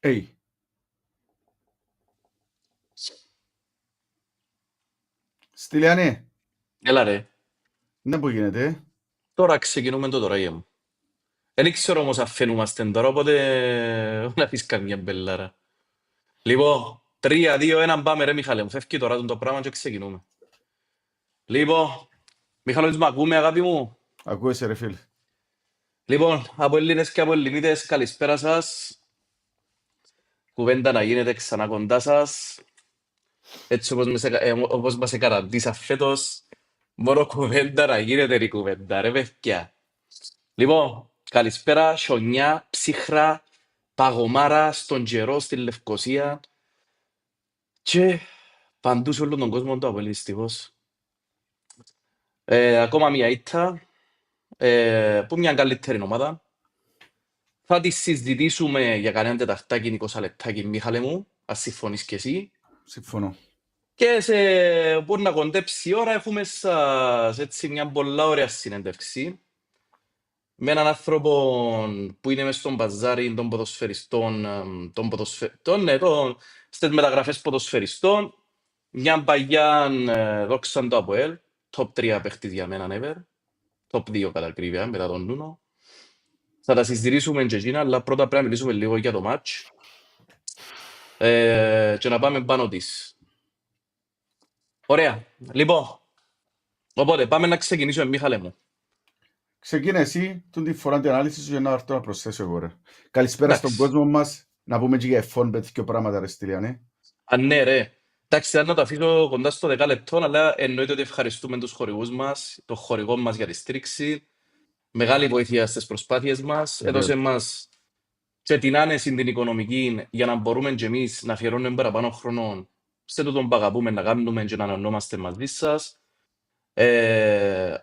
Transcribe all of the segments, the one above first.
Hey, Στυλιανέ, Έλα ρε, ναι που γίνεται. τώρα ξεκινούμε το τώρα μου. Δεν ξέρω όμως αν φαίνομαστε τώρα, οπότε να πεις καμιά μπελάρα. Λοιπόν, 3, 2, 1, πάμε ρε Μιχάλε μου, φεύγει τώρα το πράγμα και ξεκινούμε. Λοιπόν, Μιχάλης, μ' ακούμε αγάπη μου. Ακούεσαι ρε φίλ. Λοιπόν, από Έλληνες και από Ελληνίδες, καλησπέρα σας. Κουβέντα να γίνεται ξανά κοντά σας. Έτσι όπως μας εκαταντήσα φέτος, μόνο κουβέντα να γίνεται η κουβέντα ρε παιδιά. Λοιπόν, καλησπέρα, χιονιά, ψύχρα, παγωμάρα στον καιρό, στη Λευκοσία και παντού σε όλον τον κόσμο το ΑΠΟΕΛ δυστυχώς. Ακόμα μια ήττα, που μια καλύτερη ομάδα. Θα τη συζητήσουμε για κανένα τεταρτάκι, 20 λεπτάκι, Μίχαλε μου, ας συμφωνείς και εσύ. Συμφωνώ. Και μπορεί να κοντέψει η ώρα, έχουμε σας έτσι μια πολλά ωραία συνέντευξη με έναν άνθρωπο που είναι μες στον μπαζάρι των ποδοσφαιριστών, στις μεταγραφές ποδοσφαιριστών, μια παγιά δόξαν το ΑΠΟΕΛ, top 3 παίχτης για μένα ever, top 2 κατά ακρίβεια, μετά τον Νούνο. Θα τα συζητήσουμε και εκείνα, αλλά πρώτα πρέπει να μιλήσουμε λίγο για το match και να πάμε πάνω της. Ωραία, λοιπόν, οπότε πάμε να ξεκινήσουμε, Μίχαλε μου. Ξεκίνα εσύ την φορά την ανάλυση σου για να έρθω να προσθέσω εγώ ρε. Καλησπέρα στον Εντάξει. κόσμο μας. Να πούμε και για FONBET και πράγματα ρε Στυλιανέ. Ναι ρε. Εντάξει, θα να το αφήσω κοντά στο 10 λεπτό, αλλά εννοείται ότι ευχαριστούμε τους χορηγούς μας, το χορηγό μας για τη στήριξη. Μεγάλη βοήθεια στις προσπάθειες μας. Έδωσε μας και την άνεση την οικονομική για να μπορούμε και εμείς να αφιερώνουμε παραπάνω χρόνο σε τούτον που αγαπούμε να κάνουμε και να ανανόμαστε μαζί σας.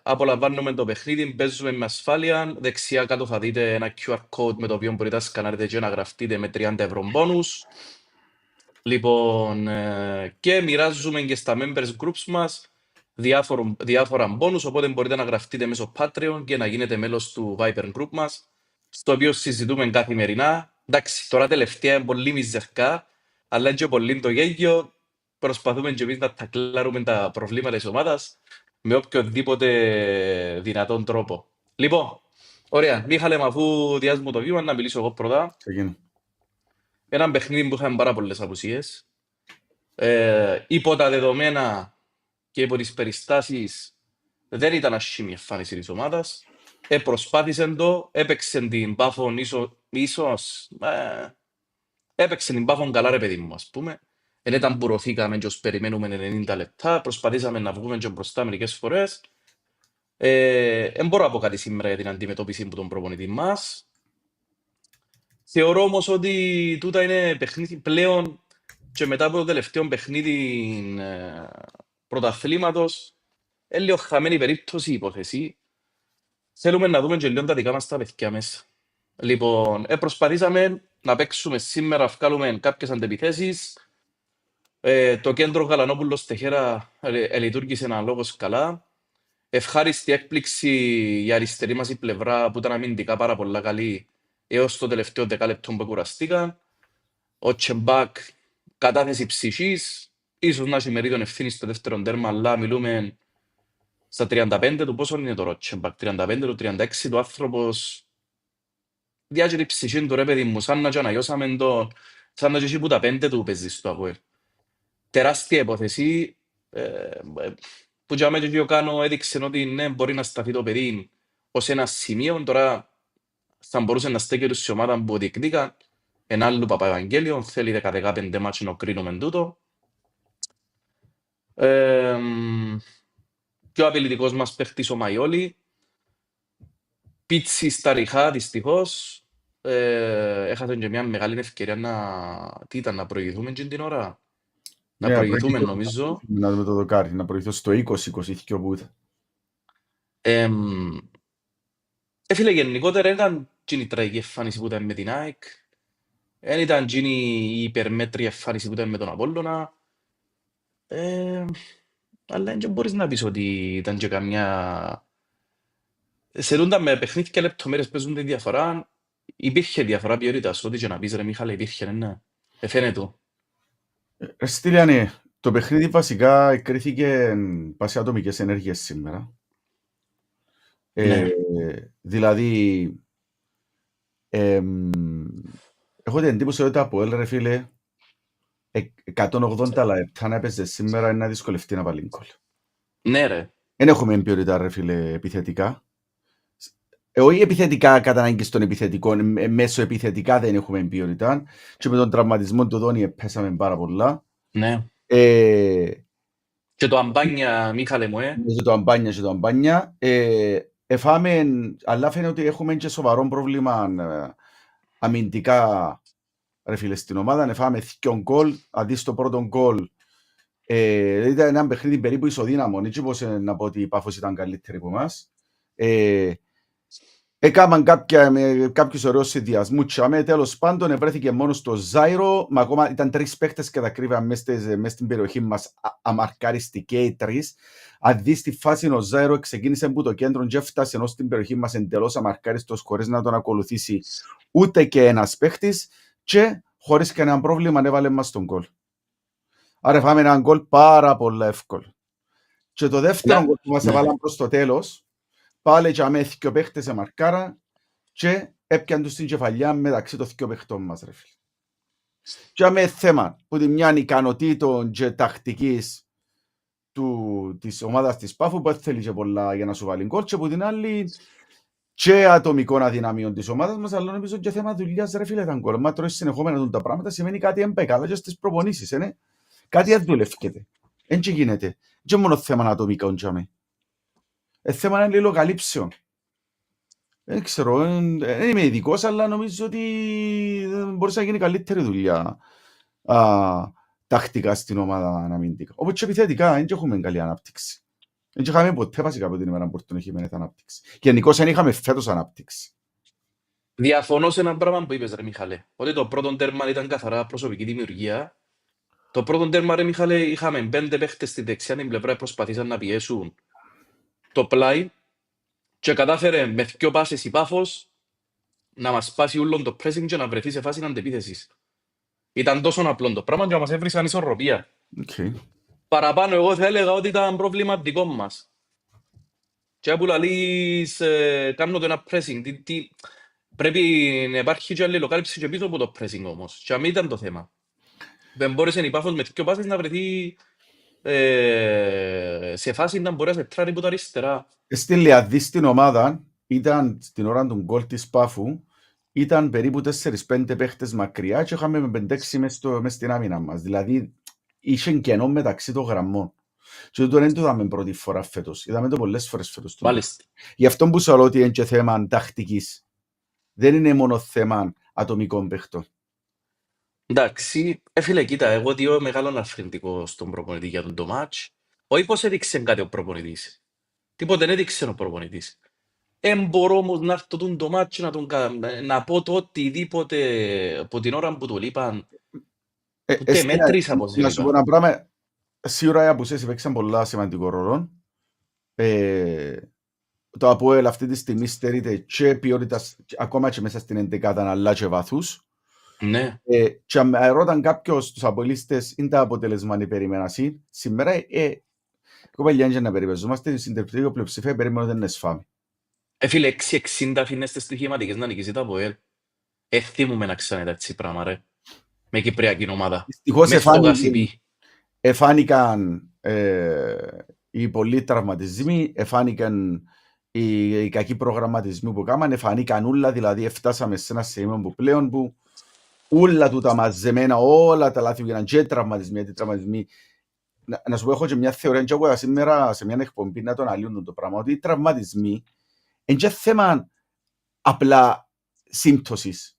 Απολαμβάνουμε το παιχνίδι, παίζουμε με ασφάλεια. Δεξιά κάτω θα δείτε ένα QR code με το οποίο μπορείτε να σκανάρετε και να γραφτείτε με 30 ευρώ μπόνους. Λοιπόν, και μοιράζουμε και στα members groups μας διάφορα bonus, οπότε μπορείτε να γραφτείτε μέσω Patreon και να γίνετε μέλος του Viper group μας, στο οποίο συζητούμε καθημερινά. Εντάξει, τώρα τελευταία είναι πολύ μιζερκά, αλλά είναι και πολύ το γέγιο. Προσπαθούμε και εμείς να τακλάρουμε τα προβλήματα της ομάδας με οποιοδήποτε δυνατόν τρόπο. Λοιπόν, ωραία, Μίχαλε, αφού διάσμω το βήμα, να μιλήσω εγώ πρώτα. Ξεκίνα. Έναν παιχνίδι που είχαμε πάρα πολλές απουσίες. Υπό τα δεδομένα και υπό τις περιστάσεις δεν ήταν ασχήμη η εμφάνιση της ομάδας. Προσπάθησε το, έπαιξε την Πάφον ίσως, έπαιξε την Πάφον καλά ρε παιδί μου, ας πούμε. Εν ήταν που ρωθήκαμε και ως περιμένουμε 90 λεπτά, προσπαθήσαμε να βγούμε και μπροστά μερικές φορές. Δεν μπορώ να πω κάτι σήμερα για την αντιμετώπιση που τον προπονητή μας. Θεωρώ όμως ότι τούτα είναι παιχνίδι πλέον και μετά από το τελευταίο παιχνίδι πρωταθλήματος, είναι λίγο χαμένη περίπτωση η υπόθεση. Θέλουμε να δούμε και λίγο τα δικά μας τα παιδιά μέσα. Λοιπόν, προσπαθήσαμε να παίξουμε σήμερα, να βγάλουμε κάποιες αντεπιθέσεις. Το κέντρο Γαλανόπουλος Τεχέρα λειτουργήσε αναλόγως καλά. Ευχάριστη έκπληξη η αριστερή μας η πλευρά που ήταν αμυντικά πάρα πολλά καλή έως το τελευταίο δεκάλεπτο που κουραστήκαν. Ο Τσεμπάκ, κατάθεση ψυχής, ίσως να έχει μερίδιο ευθύνη στο δεύτερο τέρμα, αλλά μιλούμε στα 35 του. Πόσο είναι τώρα ο Τσεμπάκ, 35 του, 36 του άνθρωπος. Διάγεται η ψυχή του ρε παιδί μου, σαν να και αναγιώσαμε το, σαν να και εσύ που τα 5 του παίζει στο ΑΠΟΕΛ. Τεράστια υπόθεση, που για μένα και ο Κάνο έδειξε ότι ναι, μπορεί να σταθεί το παιδί ως ένα σημείο, τώρα θα μπορούσε να στέκει σε ομάδα που διεκδίκα. Ένα άλλο Παπαευαγγέλιο, θέλει 10-15 μάτσες να κρίνουμε τούτο. Πιο απειλητικός μας παίχτης ο Μαϊόλη. Πίτσι στα ριχά, δυστυχώς. Έχασαν και μια μεγάλη ευκαιρία να προηγηθούμε την ώρα. Να προηγηθούμε νομίζω. Να δούμε το δοκάρι, να προηγηθώ στο 20-20 και όπου ήταν. Φίλε, γενικότερα ήταν η τραγική εμφάνιση που ήταν με την ΑΕΚ. Δεν ήταν η υπερμέτρια εμφάνιση που ήταν με τον Απόλλωνα. Αλλά δεν μπορείς να πεις ότι ήταν και καμιά... Σε τούντα με παιχνίδια λεπτομέρειες παίζουν τη διαφορά. Υπήρχε διαφορά ποιότητας, ό,τι και να πεις ρε Μίχαλε, υπήρχε, ναι. Φαίνεται. Στυλιανέ, το παιχνίδι βασικά κρίθηκε πάση ατομικές ενέργειες σήμερα. Ναι. Δηλαδή, έχω την εντύπωση ότι από ΑΠΟΕΛ, ρε φίλε, 180 λεπτά να έπαιζε σήμερα είναι να δυσκολευτεί να βάλει γκολ. Ναι ρε. Δεν έχουμε ποιότητα, ρε φίλε, επιθετικά. Όχι επιθετικά κατά ανάγκη των επιθετικών, μέσω επιθετικά δεν έχουμε ποιότητα. Και με τον τραυματισμό του Δόνι πέσαμε πάρα πολλά. Ναι. Και το αμπάνια, Μίχαλε μου, Και το αμπάνια. Εφάμε, αλλά φαίνεται ότι έχουμε και σοβαρό πρόβλημα αμυντικά, ρε φίλε, στην ομάδα. Εφάμε 2 γκολ, αντί στο πρώτο γκολ. Ήταν ένα παιχνίδι περίπου ισοδύναμο. Έτσι πως να πω ότι η ΠΑΦΟΣ ήταν καλύτερη από εμάς. Έκαναν κάποιους ωραίους συνδυασμούς και τέλος πάντων ευρέθηκε μόνο στο Ζάιρο, μα ακόμα ήταν 3 παίκτες κατά ακρίβεια μες στην περιοχή μας αμαρκάριστηκε οι 3. Αν δεις τη φάση ο Ζάιρο ξεκίνησε από το κέντρο και έφτασε ενώ στην περιοχή μας εντελώς αμαρκάριστος χωρίς να τον ακολουθήσει ούτε και ένας παίκτης και χωρίς κανένα πρόβλημα έβαλε μας τον γκολ. Άρα φάμε έναν γκολ πάρα πολλά εύκολο. Και το δεύτερο γκολ που μας έβαλαν προς το τέλος, πάλι και αμέσως και ο παίχτες εμαρκάρα και έπιαν τους την κεφαλιά μεταξύ των δύο παίχτων μας, ρε φίλε. Και αμέσως θέμα που τη μια ικανοτήτων και τακτικής της ομάδας της ΠΑΦΟ που θέλει και πολλά για να σου βάλει γκολ και που την άλλη και ατομικών αδυναμιών της ομάδας μας, αλλά νομίζω και θέμα δουλειάς, ρε φίλε, τα γκολ. Μα τρώεις συνεχόμενα τα πράγματα σημαίνει κάτι εμπεκάλα και στις προπονήσεις, κάτι αδουλεύκεται. Εν και γίνεται. Και μόνο θέμα ατομικών και αμέσως. Θέμα είναι λίγο καλύψεων. Δεν ξέρω, δεν είμαι ειδικός, αλλά νομίζω ότι μπορείς να γίνει καλύτερη δουλειά τακτικά στην ομάδα αναμυντικά. Όπως και επιθετικά, δεν έχουμε καλή ανάπτυξη. Δεν είχαμε ποτέ βασικά από την ημέρα που τον είχαμε ανάπτυξη. Και γενικώς δεν είχαμε φέτος ανάπτυξη. Διαφωνώ σε ένα πράγμα που είπες ρε Μιχάλε, ότι το πρώτο τέρμα ήταν καθαρά προσωπική δημιουργία. Το πρώτο τέρμα ρε Μιχάλε είχαμε 5 παίχτες στη δεξιά την πλευρά, προσπαθήσαν να πιέσουν το πλάι και κατάφερε με 2 πάσες η ΠΑΦΟΣ να μας σπάσει όλον το pressing και να βρεθεί σε φάση αντεπίθεσης. Ήταν τόσο απλό το πράγμα και μας έβρισαν ισορροπία. Okay. Παραπάνω εγώ θα έλεγα ότι ήταν πρόβλημα δικό μας. Και που λαλείς κάνω το ένα pressing, πρέπει να υπάρχει και αλληλοκάλυψη και πίσω από το pressing όμως. Και αν ήταν το θέμα. Δεν μπόρεσε η ΠΑΦΟΣ με 2 πάσες να βρεθεί σε φάση να μπορεί να σε τράρει από τα αριστερά. Στην Λιαδί στην ομάδα, ήταν στην ώρα του γκολ της ΠΑΦΟΥ, ήταν περίπου 4-5 παίχτες μακριά και είχαμε με 5-6 μες στην άμυνα μας. Δηλαδή, είχε κενό μεταξύ των γραμμών. Και τούτο δεν το είδαμε πρώτη φορά φέτος. Είδαμε το πολλές φορές φέτος. Μάλιστα. Γι' αυτό που σου λέω ότι είναι και θέμα τακτικής. Δεν είναι μόνο θέμα ατομικών παίχτων. Εντάξει, φίλε, κοίτα, εγώ διώ μεγάλο αρθρυντικό στον προπονητή για τον το μάτς. Όχι πως έδειξε κάτι ο προπονητής. Τίποτε δεν έδειξε ο προπονητής. Μπορώ όμως να έρθω το μάτς να πω το οτιδήποτε από την ώρα που του λείπαν. Ούτε μέτρησα πως να σου πω λείπαν. ένα πράγμα, σίγουρα οι απουσίες παίξαν πολλά σημαντικό ρόλο. Το ΑΠΟΕΛ αυτή τη στιγμή στερείται και ποιότητας ακόμα και μέσα στην 11η αλλά και βάθους. Ναι. Και αν ρώταν κάποιος τους αποελίστες είναι τα αποτελεσμάνοι περίμενασή, σήμερα κοπέλια είναι να περιπεζόμαστε, στην τερπιτική πλειοψηφία περίμενο δεν είναι σφάμι. Φίλε, 6-60 αφήνες τις στοιχηματικές να νικήσει το ΑΠΟΕΛ. Θυμούμε να ξανά έτσι πράγμα ρε. Με κυπριακή ομάδα. Δυστυχώς Μες στο γασιπί. εφάνηκαν οι πολλοί τραυματισμοί, εφάνηκαν οι κακοί προγραμματισμοί που κάναν, εφάνηκαν όλα, δηλαδή φτάσαμε σε ένα σημείο που πλέον που όλα τούτα μαζεμένα, όλα τα λάθη που γίναν και τραυματισμοί. Να σου πω, έχω και μια θεωρία και εγώ σήμερα σε μια εκπομπή να τον αλλιούν το πράγμα, ότι οι τραυματισμοί είναι και θέμα απλά σύμπτωσης.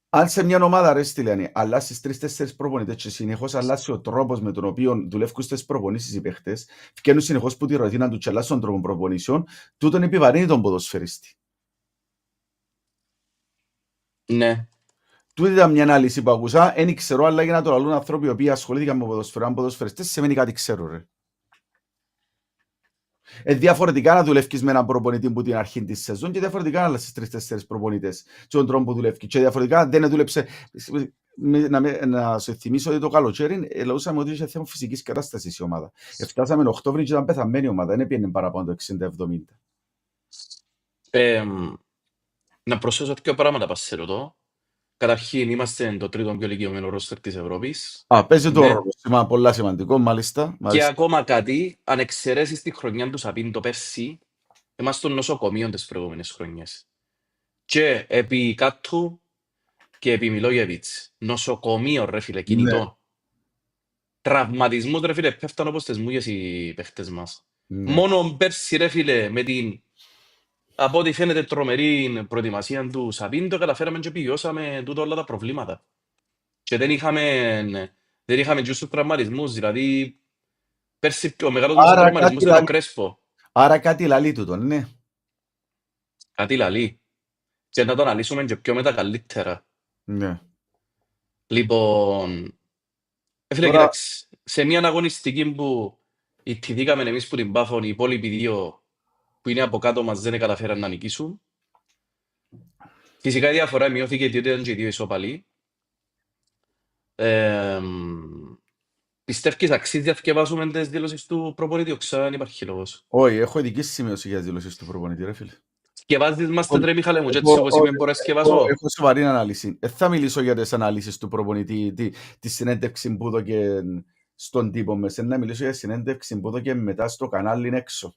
Αν σε μια ομάδα ρε στείλανε, αλλάσεις 3-4 προπονητές και συνεχώς αλλάσει ο τρόπος με τον οποίο δουλεύουν στις προπονήσεις οι παίχτες, φτιάχνουν συνεχώς που τη ρουτίνα του και αλλάσουν τον τρόπο προπονήσεων, τούτον επιβαρύνει τον ποδοσφαιριστή. Ναι. Τούτη ήταν μια ανάλυση που ακούσα, δεν ξέρω, αλλά για να το λαλούν άνθρωποι οι οποίοι ασχολήθηκαν με ποδοσφαιρά, ποδοσφαιριστές, σημαίνει κάτι ξέρω ρε. Διαφορετικά να δουλεύεις με έναν προπονητή που την αρχή της σεζόν και διαφορετικά να αλλάσεις 3-4 προπονητές και τον τρόπο που δουλεύει. Και διαφορετικά δεν δούλεψε. Να σου θυμίσω ότι το καλοκαίρι λαούσαμε ότι είχε θέμα φυσικής κατάστασης η ομάδα. Φτάσαμε Οκτώβρη και ήταν πεθαμένη η ομάδα, δεν πήγαινε παραπάνω το 60-70. Να προσθέσω δύο πράγματα πας σε ρωτώ. Καταρχήν, είμαστε το τρίτο πιο ηλικιωμένο ρόστερ της Ευρώπης. Παίζει το Ναι. ρόλο, πολλά σημαντικό, μάλιστα. Και ακόμα κάτι, αν εξαιρέσεις τη χρονιά του Σαπίν το πέρσι, είμαστε στο νοσοκομείο τις προηγούμενες χρονιές. Και επί Κάτου και επί Μιλόγεβιτς, νοσοκομείο ρε φίλε, κινητό. Ναι. Τραυματισμούς ρε φίλε, πέφταν όπως τις μούγες οι παίχτες μας. Ναι. Μόνο πέρσι ρε φίλε, με την, από ό,τι φαίνεται, τρομερή προετοιμασία του Σαπίν, το καταφέραμε και επιβιώσαμε τούτα όλα τα προβλήματα. Και δεν είχαμε και στους τραυματισμούς, δηλαδή πέρσι ο μεγαλύτερος τραυματισμός ήταν ο Κρέσπο. Άρα κάτι λαλεί τούτο, ναι. Κάτι λαλεί. Και να το αναλύσουμε και πιο μετά καλύτερα. Ναι. Λοιπόν, φίλε, κοίταξε, σε μια αγωνιστική που ιτηθήκαμε εμείς που την Πάφον, οι υπόλοιποι δύο που είναι από κάτω μας δεν καταφέραν να νικήσουν. Φυσικά η διαφορά μειώθηκε διότι ήταν και οι δύο ισόπαλοι. Πιστεύεις αξίζει να διαβάσουμε τις δηλώσεις του προπονητή, οξά, αν υπάρχει λόγος? Όχι, έχω ειδική σημείωση για τις δηλώσεις του προπονητή, ρε φίλε. Σκευάζεις μας τον ρε Μιχάλε μου, και έτσι όπως είμαι μπορώ να σκευάσω. Έχω σοβαρή ανάλυση. Θα μιλήσω για τις αναλύσεις του προπονητή, τη συνέντευξη που έδωκε στον τύπο μέσα. Να μιλήσω για τη συνέντευξη που έδωκε μετά στο κανάλι έξω.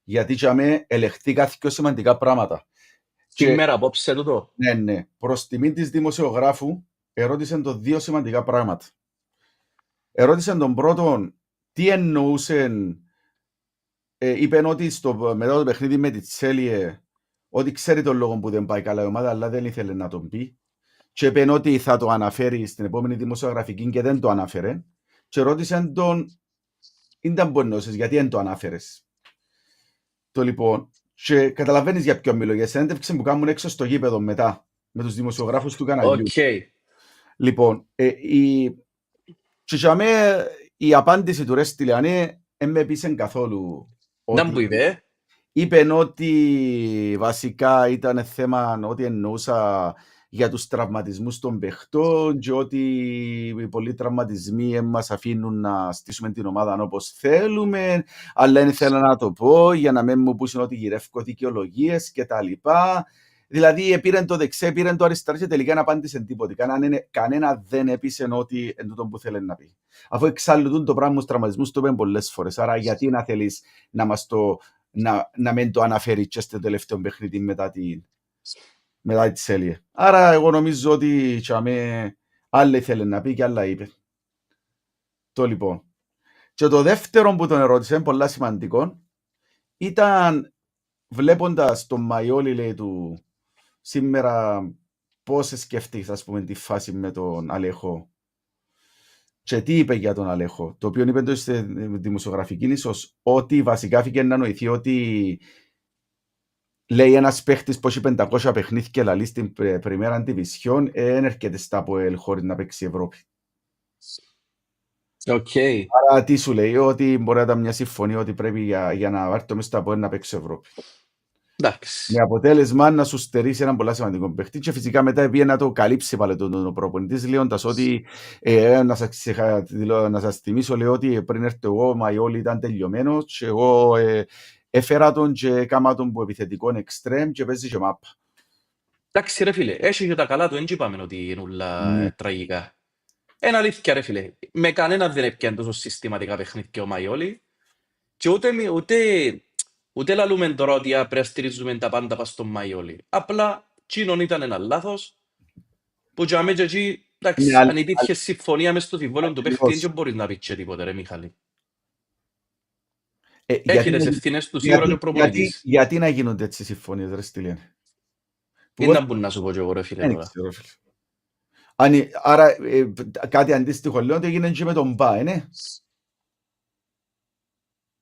Γιατί για μέ ελεγχθήκα πιο σημαντικά πράγματα. Σήμερα απόψε τούτο. Ναι. Προς τιμή της δημοσιογράφου ερώτησε τον δύο σημαντικά πράγματα. Ερώτησε τον πρώτον τι εννοούσε. Είπαν ότι μετά το παιχνίδι με τη Τσέλιε ότι ξέρει τον λόγο που δεν πάει καλά η ομάδα, αλλά δεν ήθελε να τον πει. Και είπαν ότι θα το αναφέρει στην επόμενη δημοσιογραφική και δεν το αναφέρε. Και ρώτησε τον, ήταν που εννοούσες, γιατί δεν το ανάφερες. Το λοιπόν, και καταλαβαίνεις για ποιο μιλώ, για συνέντευξη που κάνουν έξω στο γήπεδο μετά, με τους δημοσιογράφους του καναλιού. Okay. Λοιπόν, η απάντηση του Ρες Τηλεανέ δεν με πείσαν καθόλου. Δεν μου είπε. Είπεν ότι βασικά ήταν θέμα ότι εννοούσα για τους τραυματισμούς των παιχτών και ότι οι πολλοί τραυματισμοί μας αφήνουν να στήσουμε την ομάδα όπως θέλουμε, αλλά δεν ήθελα να το πω για να μην μου πούσουν ότι γυρεύκω δικαιολογίες και τα λοιπά. Δηλαδή πήραν το δεξέ, πήραν το αριστερό και τελικά δεν απάντησε τίποτε. Κανένα δεν έπεισε ότι εν τούτο που θέλει να πει. Αφού εξάλλου το πράγμα στους τραυματισμούς το είπαν πολλές φορές. Άρα γιατί να θέλεις να μην το αναφέρει και στο τελευταίο παιχνίδι μετά τη Σέλιε. Άρα εγώ νομίζω ότι άλλα ήθελε να πει και άλλα είπε. Το λοιπόν. Και το δεύτερο που τον ερώτησε, πολλά σημαντικό, ήταν βλέποντας τον Μαϊόλι, λέει του, σήμερα πώς σκέφτηκες, ας πούμε, τη φάση με τον Αλέχο και τι είπε για τον Αλέχο, το οποίο είπε το στη δημοσιογραφική ίσως, ότι βασικά φύγε να νοηθεί ότι λέει ένας παίχτης που έχει 500 παιχνίδια και λαλεί στην πριμέρα αντιβισιόν δεν έρχεται στα ΑΠΟΕΛ χωρίς να παίξει Ευρώπη. Okay. Άρα τι σου λέει, ότι μπορεί να ήταν μια συμφωνία ότι πρέπει για να βάλει το μέσα στα ΑΠΟΕΛ να παίξει Ευρώπη. Εντάξει. Με αποτέλεσμα να σου στερήσει έναν πολλά σημαντικό παίχτη και φυσικά μετά πήγε να το καλύψει πάλι τον προπονητής λέοντας ότι να σας θυμίσω, λέω ότι πριν έρθω εγώ ο Μαϊόλι ήταν τελειωμένος και εγώ έφερα τον και έκανα τον που επιθετικό εξτρέμ και παίζει και μάπα. Εντάξει ρε φίλε, έχει και τα καλά του, δεν είπαμε ότι είναι όλα τραγικά. Είναι αλήθεια ρε φίλε, με κανένα δεν έπιανε τόσο συστηματικά παιχνίδια ο Μαϊόλι και ούτε λαλούμε τώρα ότι πρέπει να στηρίζουμε τα πάντα πας στον Μαϊόλι. Απλά τσίνον ήταν ένα λάθος που και αμέσως εκεί, εντάξει, αν υπήρχε συμφωνία μες στο συμβόλαιο του παίχτη δεν μπορείς να πεις και τίποτε ρε Μιχάλη. Έχει τις ευθύνες του σίγουρα και ο προπονητής. Γιατί να γίνονται έτσι συμφωνίες ρε Στυλιάνε. Δεν μπορεί να σου πω και εγώ ρε φίλε τώρα. Άρα κάτι αντίστοιχο λέω ότι έγινε και με τον Μπα, ναι.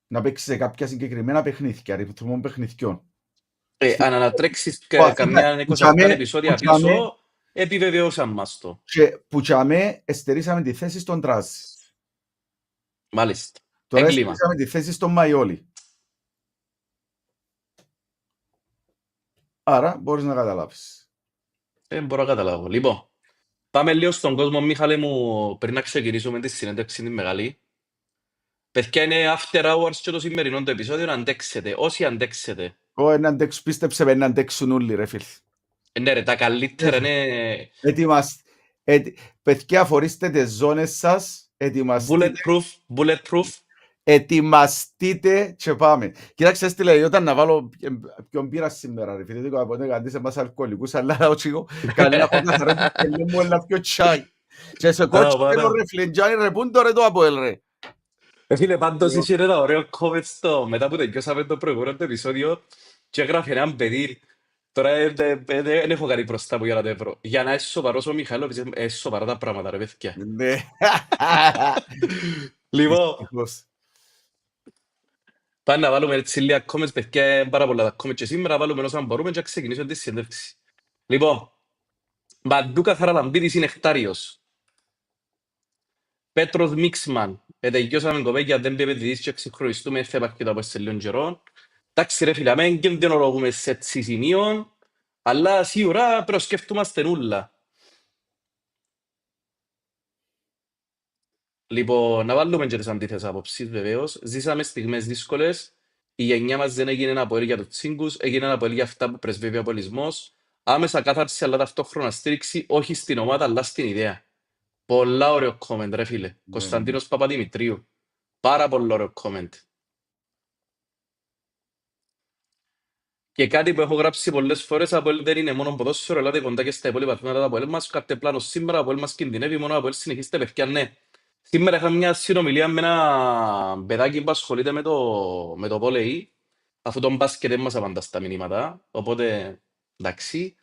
Να παίξεις σε κάποια συγκεκριμένα παιχνίδια, ρυθμών παιχνιδιών. Αν ανατρέξεις καμιά 20 επεισόδια πίσω, επιβεβαιώσαν μας το. Και που τσάμε εστερήσαμε τη θέση στον Τράζ. Μάλιστα. Τώρα εστερήσαμε τη θέση στον Μαϊόλι. Άρα μπορείς να καταλάβεις. Δεν μπορώ να καταλάβω. Λοιπόν, πάμε λίγο στον κόσμο, Μίχαλε μου, πριν να ξεκινήσουμε τη συνέντευξη την μεγάλη. Παιδιά, είναι after hours και το σημερινό το επεισόδιο, να αντέξετε. Όσοι αντέξετε. Πίστεψε με να αντέξουν όλοι ρε φίλοι. Ναι ρε, τα καλύτερα είναι Παιδιά, φορήστε τις ζώνες σας, bulletproof. ετοιμαστείτε και πάμε. Κοίταξε, έστειλε όταν να βάλω ποιον πήρα σήμερα ρε φίλοι, από όταν καντήσε μας αλκοολικούς, αλλά όχι, καλά έχω καθαρό και λέω μου έλα πιο τσάι. Και σε κότσι ρε φλεντζάνι ρε, πούν τώρα το Apoel ρε. Φίλε, πάντως είχε ένα ωραίο comment στο μετά που τελειώσαμε το προηγούμενο επεισόδιο και έγραφε έναν παιδί. Τώρα δεν έχω κάτι μπροστά μου για να το βρω. Για να είσαι σοβαρός ο Μιχαήλ, είναι σοβαρά τα πράγματα ρε παιδιά. Ναι. Λοιπόν, πάμε να βάλουμε έτσι λίγα comments, παιδιά, είναι πάρα πολλά τα comments και σήμερα βάλουμε όσο μπορούμε και να ξεκινήσουμε τη συνέντευξη. Λοιπόν, Μαντούκα Χαραλαμπίδης είναι εκτάριος. Πέτρος Μίξμαν. Τελειώσαμε κοπέκια, δεν πρέπει να και ξεχρονιστούμε, θα υπάρχει το από σε λίγον καιρό. Εντάξει ρε φίλε, αμέν και δεν ορογούμε σε έτσι σημείο, αλλά σίγουρα προσκεφτούμαστε νουλα. Λοιπόν, να βάλουμε και τις αντίθετες απόψεις βεβαίως. Ζήσαμε στιγμές δύσκολες. Η γενιά μας δεν έγινε ένα Apoel για τους τσίγκους, έγινε ένα Apoel για αυτά που πρεσβεύει ο απολισμός. Άμεσα κάθαρση αλλά ταυτόχρονα στήριξη, όχι στην ομάδα αλλά στην ιδέα. Πολλά ωραίο comment ρε φίλε. Κωνσταντίνος Παπαδημητρίου. Πάρα πολύ ωραίο comment. Και κάτι που έχω γράψει πολλές φορές, Apoel δεν είναι μόνο ποδόσφαιρο, ελάτε κοντά και στα υπόλοιπα τμήματα του Apoel μας. Κάτε πλάνο σήμερα, Apoel μας κινδυνεύει, μόνο Apoel συνεχίστε παιδιά, ναι. Σήμερα είχα μια συνομιλία με ένα παιδάκι που ασχολείται με το βόλεϊ, αφού τον μπάσκετ δεν μας απαντά στα μηνύματα, οπότε εντάξει.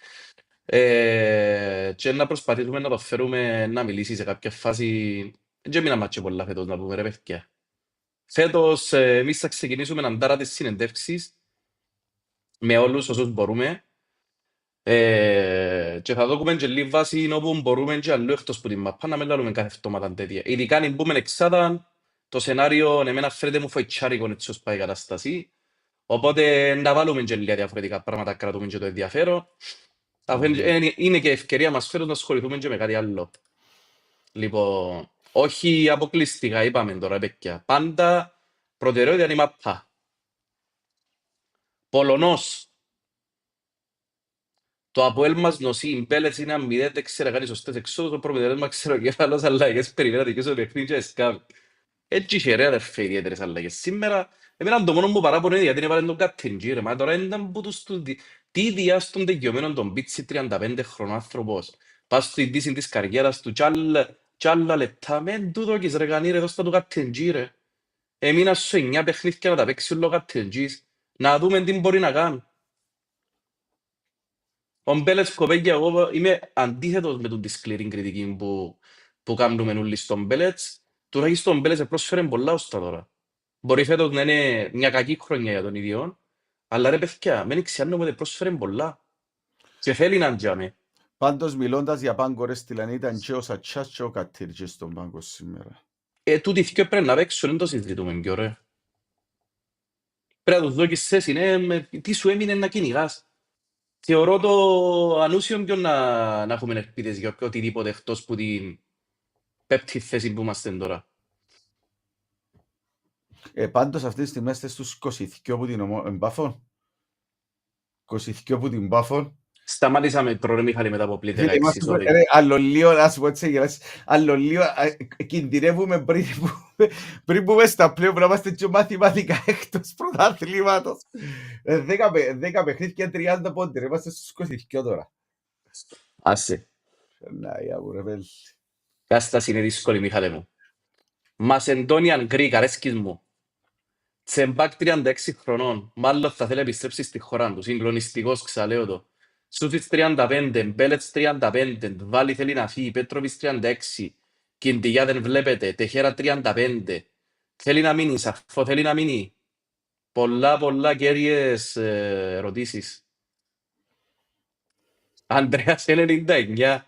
Και να προσπαθήσουμε να το φέρουμε να μιλήσει σε κάποια φάση. Δεν μείναμε και πολλά φέτος να πούμε ρε παιδιά. Φέτος εμείς θα ξεκινήσουμε να ντάρα τις συνεντεύξεις με όλους όσους μπορούμε και θα δούμε και λίγη βάση όπου μπορούμε και αλλού εκτός που την μαπά να μην λάβουμε κάθε εβδομάδα τέτοια. Ειδικά αν μπούμε εξάδα, το σενάριο εμένα φαίνεται μου φοητσάρικο έτσι ως πάει η κατάσταση. Οπότε να βάλουμε και λίγα διαφορετικά πράγματα, κρατούμε και το ενδιαφέρον. Είναι και ευκαιρία μας φέτος να ασχοληθούμε και με κάτι άλλο. Λοιπόν, όχι αποκλειστικά, είπαμε τώρα, παιδιά. Πάντα προτεραιότητα είναι η μαπά. Πολωνός. Το Apoel μας νοσεί, οι μπέλες είναι αμυδές, δεν ξέρω κάνει σωστές εξόδους, ο προπαιδευτής μας ξέρω κεφάλος αλλαγές, περιμένατε και στο παιχνίδι και εσκάβει. Έτσι είχε ρε αδερφέ ιδιαίτερες αλλαγές. Σήμερα, εμένα το μόνο που παράπονο είναι γιατί έβαλε τον Καττεντζή ρε, μα τώρα ήταν που τους τι διάς των τελειωμένων τον πίτσι 35 χρονών άνθρωπος. Πας στην δύση της καριέρας του κι άλλα λεπτά, μεν του δώκεις ρε κανεί ρε, δώστα του Καττεντζή ρε. Έμεινα σου 9 παιχνίδια να τα παίξει ο Καττεντζής, να δούμε τι μπορεί να κάνει. Ο Μπέλετς κοπέγια, εγώ είμαι αντίθετος με τη σκληρή κριτική που κάνουμε όλοι στον Μπέλετς. Τουλάχιστον ο Μπέλετς πρόσφερε πολλά ως τα τώρα. Μπορεί φέτος να είναι μια κακή χρονιά για τον ίδιο, αλλά ρε παιδιά, μην ξιάνουμε ότι πρόσφερε πολλά. Και θέλει να τζάμε. Πάντως μιλώντας για πάγκο ρε στυλανή ήταν και ο Σατσάς και ο Καττήρτζης στον πάγκο σήμερα. Τούτοι θκυο πρέπει να παίξουν, δεν το συζητούμε πιο ρε. Πρέπει να τους δω και σε συνέ, τι σου έμεινε να κυνηγάς. Θεωρώ το ανούσιο πιο να έχουμε ελπίδες για οτιδήποτε εκτός που την πέπτη θέση που είμαστε τώρα. Πάντως αυτή τη στιγμή είστε στους 22 που την ΠΑΦΟ. 22 που την ΠΑΦΟ. Σταμάτησαμε τώρα Μιχάλη μετά από πλή 16. Άλλο λίγο, να σου πω έτσι γελάσεις, άλλο λίγο κινδυνεύουμε πριν πούμε στα πλέον που να είμαστε και μαθηματικά εκτός πρωταθλήματος. 10 παιχνίδια 30 πόντι, είμαστε στους 22 τώρα. Άσε. Να, για μου ρε πέλη. Κάσταση είναι δύσκολη Μιχάλη μου. Μασεντόνιαν Γκρίκ, αρέσκεις μου. Τσεμπάκ 36 χρονών, μάλλον θα θέλει να επιστρέψει στη χώρα του, συγκλονιστικός ξαλέω το. Σούφιτς 35, Μπέλετς 35, Βάλη θέλει να φύγει, Πέτροβιτς 36, Κιντιγιά δεν βλέπετε, Τεχέρα 35. Θέλει να μείνει, Σαφώ θέλει να μείνει. Πολλά κέρυες ερωτήσεις. Ανδρέας 99.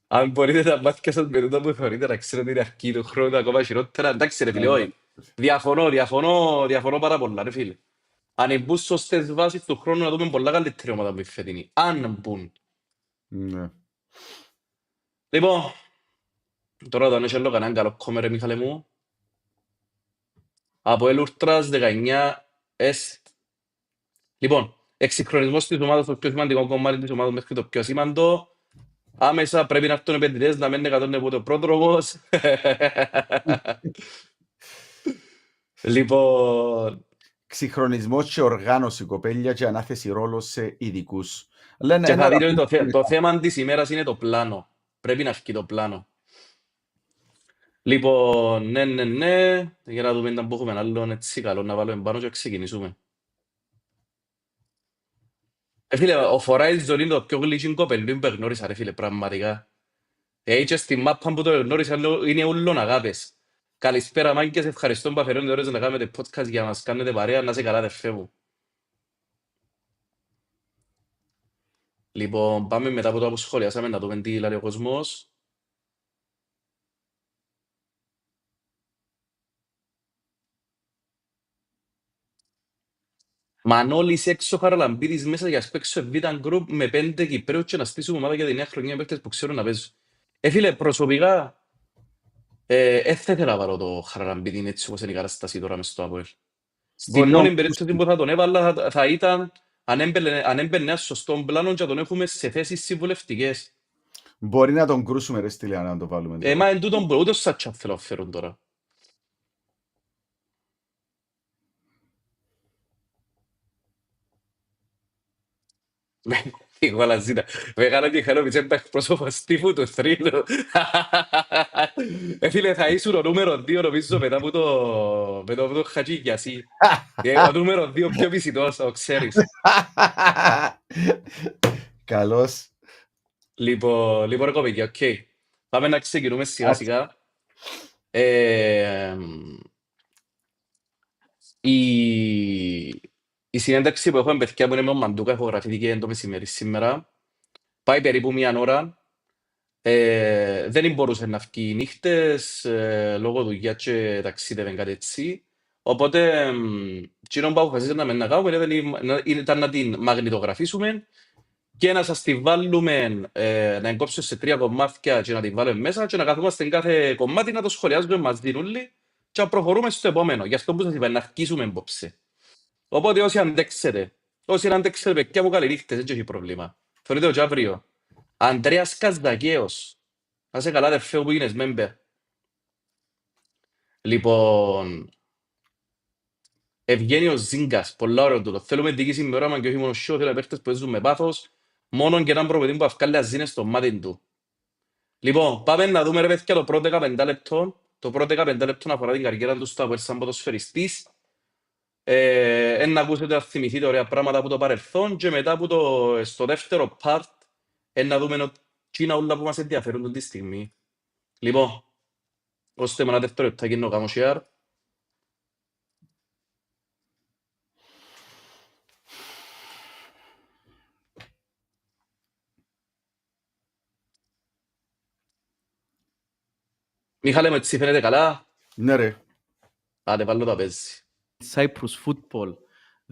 Αν μπορείτε να μάθετε σας με τούτα που θεωρείτε να ξέρετε την αρχή του χρόνου ακόμα χειρότερα. Εντάξει ρε φίλε, όχι. Διαφωνώ πάρα πολλά ρε φίλε. Αν μπουν σωστές βάσεις του χρόνου να δούμε πολλά καλύτερη ομάδα που η φετινή. Αν μπουν. Ναι. Λοιπόν, τώρα τον έχει κανέναν καλό κόμμερ, Μιχάλε μου. Apoel Ultras 19 Est. Λοιπόν, εξυγχρονισμός της ομάδας, το πιο σημαντικό κομμάτι της ομάδας μέχρι το πιο σημαντικό. Άμεσα πρέπει να έρθουν επενδυτές, να μένουν 100 από το πρόδρομος. Λοιπόν... Ξυγχρονισμός και οργάνωση, κοπέλια, και ανάθεση ρόλο σε ειδικούς. Λένε, Και θα δείτε ότι το θέμα της ημέρας είναι το πλάνο. Πρέπει να βγει το πλάνο. Λοιπόν, ναι. Για να δούμε αν έχουμε άλλον έτσι καλό να βάλουμε πάνω και ξεκινήσουμε. Φίλε, ο Φοράιζ είναι το πιο γλυκύν κοπελού που γνώρισα, ρε φίλε, πραγματικά. Και στη μάπα που το γνώρισα είναι ούλων αγάπες. Καλησπέρα μάγκες, ευχαριστώ που αφαιρώνετε ώρες να κάνετε podcast για να μας κάνετε παρέα, να είσαι καλά αδερφέ μου. Λοιπόν, πάμε μετά από το που σχολιάσαμε να δούμε τι λέει ο κόσμος. Μανώλης έξω, Χαραλαμπίδης μέσα για σπέξω Β' Group με 5 Κυπρέους και να στήσουμε ομάδα για τη νέα χρονιά με παίκτες που ξέρουν να παίζουν. Φίλε, προσωπικά, θα ήθελα να πάρω το Χαραλαμπίδη έτσι όπως είναι η κατάσταση τώρα μες στο ΑΠΟΕΛ. Στην μόνη περίπτωση που θα τον έβαλα θα ήταν αν έμπαινε ένα σωστό πλάνο και να τον έχουμε σε θέσεις συμβουλευτικές. Μπορεί να τον κρούσουμε ρε στήλια να το βάλουμε. Μα εν τούτον ούτε ο Σάτσα θέλω να φέρουν τώρα. Η γουαλαζίνα. Μεγάλο και Jovanovic είναι εκπρόσωπος τύπου του θρύλου. Φίλε, θα ήσουν ο νούμερο 2 νομίζω μετά από το Χατζηγιασί. Ο νούμερο 2 πιο βυσιτός, το ξέρεις. Καλώς. Λοιπόν, κοπέκια, οκ. Πάμε να ξεκινούμε σιγά σιγά. Η συνέντευξη που έχουμε παιδιά που είναι με τον Μαντούκα ηχογραφήθηκε το μεσημέρι σήμερα. Πάει περίπου 1 ώρα. Δεν μπορούσε να βγει νύχτες λόγω δουλειά και ταξίδευε κάτι έτσι. Οπότε, εκείνο που αποφασίσαμε να κάνουμε ήταν να την μαγνητογραφήσουμε και να σας τη βάλουμε, να εγκόψουμε σε 3 κομμάτια και να την βάλουμε μέσα και να καθόμαστε εν κάθε κομμάτι να το σχολιάζουμε μαζί όλοι και να προχωρούμε στο επόμενο. Γι' αυτό που σας είπα, να αρχίσουμε απόψε. Οπότε όσοι αντέξετε παιδιά μου καλή νύχτες, δεν έχει πρόβλημα. Θεωρείτε το αύριο. Ανδρέας Καζδακέος. Να είσαι καλά αδερφέ που γίνες member. Λοιπόν, Ευγένιος Ζίγκας, πολλά ωραίο τούτο. Θέλουμε διοίκηση με όραμα και όχι μόνο show, θέλω παίχτες που παίζουν με πάθος, μόνον και έναν προπαιδί που αυκάλει αζίνες στο μάτι του. Λοιπόν, πάμε να δούμε ρε παιδιά το πρώτο 15 λεπτό. Το πρώτο 15 λεπτό αφορά την καριέρα του στο ΑΠΟΕΛ σαν ποδοσφαιριστής. Να ακούσετε να θυμηθείτε ωραία πράγματα από το παρελθόν και μετά από στο δεύτερο part να δούμε εκείνα όλα που μας ενδιαφέρουν τη στιγμή. Λοιπόν, ώστε με ένα δεύτερο λεπτάκι να κάνω share. Μιχάλε, με έτσι φαίνεται καλά. Ναι ρε. Άντε, βάλω τα παίζει. Cyprus football.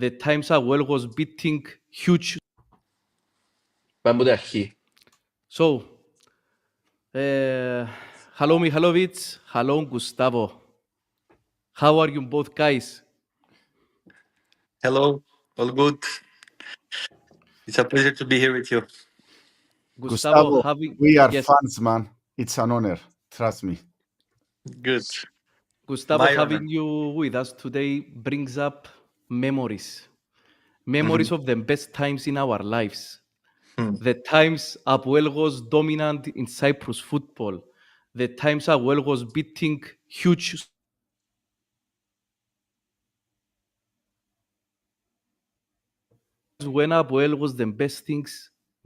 The times Apoel was beating huge. Πάμε από την αρχή. So, hello Mihalovic, hello Gustavo. How are you both guys? Hello, all good. It's a pleasure to be here with you. Gustavo, having we are yes, fans, man. It's an honor. Trust me. Good. Gustavo, My having honor. you with us today brings up memories. Memories of the best times in our lives. The times Apoel was dominant in Cyprus football. The times Apoel was beating huge when Apoel was the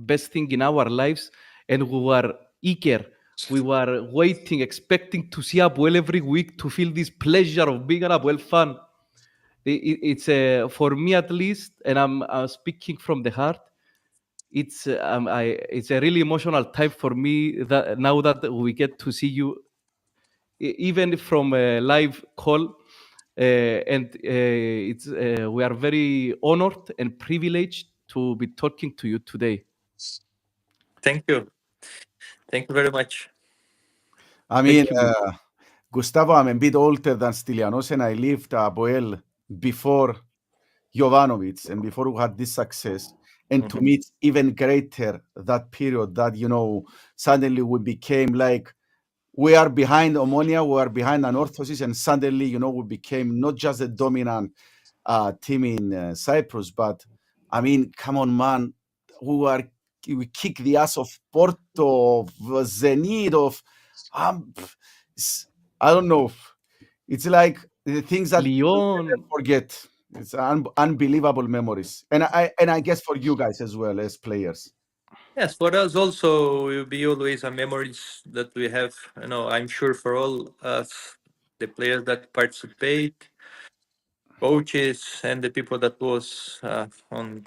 best thing in our lives, and we were eager. We were waiting, expecting to see Apoel every week to feel this pleasure of being an Apoel fan. It's for me at least, and I'm speaking from the heart. It's a really emotional time for me that now that we get to see you, even from a live call. We are very honored and privileged to be talking to you today. Thank you. Thank you very much. I mean, Thank you. Gustavo, I'm a bit older than Stylianos, and I lived Apoel before Jovanovic and before we had this success. And to me, it's even greater that period that, you know, suddenly we became like, we are behind Omonia, we are behind Anorthosis, and suddenly, you know, we became not just a dominant team in Cyprus, but I mean, come on, man, we kick the ass of Porto, of Zenit, of I don't know. It's like the things that you Lyon. never forget. It's unbelievable memories, and I guess for you guys as well as players. Yes, for us also will be always a memories that we have. You know, I'm sure for all us, the players that participate, coaches, and the people that was on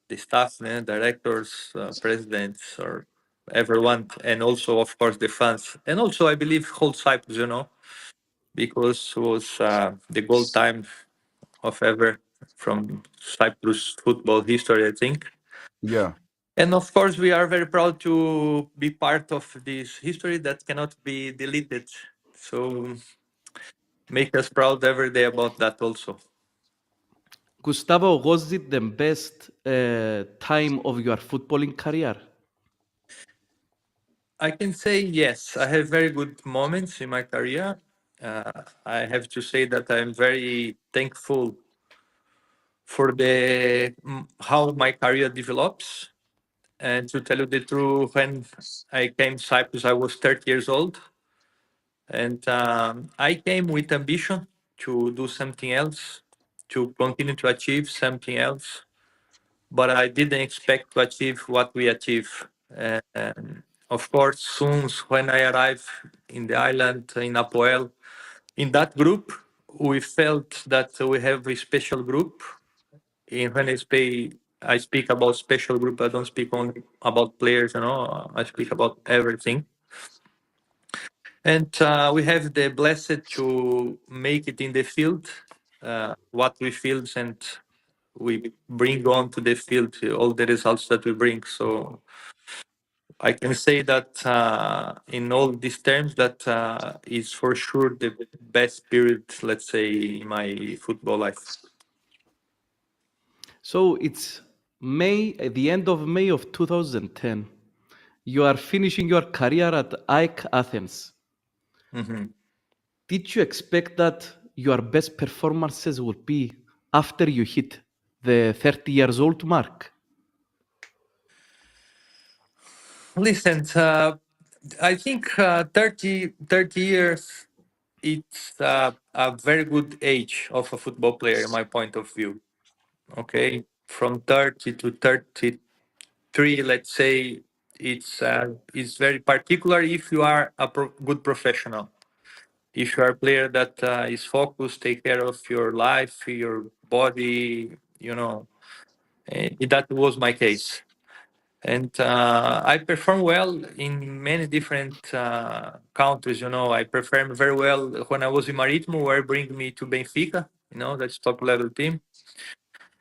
the staff, directors, presidents, or everyone, and also of course the fans, and also I believe whole Cyprus. You know, because it was the gold time of ever from Cyprus football history, I think. Yeah. And of course, we are very proud to be part of this history that cannot be deleted. So make us proud every day about that also. Gustavo, was it the best time of your footballing career? I can say yes. I have very good moments in my career. I have to say that I'm very thankful for the how my career develops. And to tell you the truth, when I came to Cyprus, I was 30 years old. And I came with ambition to do something else, to continue to achieve something else. But I didn't expect to achieve what we achieve. Of course, soon when I arrived in the island, in Apoel, in that group, we felt that we have a special group. And when I speak about special group, I don't speak only about players, you know, I speak about everything. And we have the blessed to make it in the field, what we feel, and we bring on to the field all the results that we bring. So I can say that in all these terms, that is for sure the best period, let's say, in my football life. So it's May, at the end of May of 2010. You are finishing your career at AEK Athens. Mm-hmm. Did you expect that your best performances would be after you hit the 30 years old mark? Listen, I think 30 years, it's a very good age of a football player, in my point of view. Okay, from 30 to 33, let's say, it's very particular if you are a good professional. If you are a player that is focused, take care of your life, your body, you know, that was my case. And I perform well in many different countries. You know, I performed very well when I was in Maritimo, where bring me to Benfica. You know, that's top level team.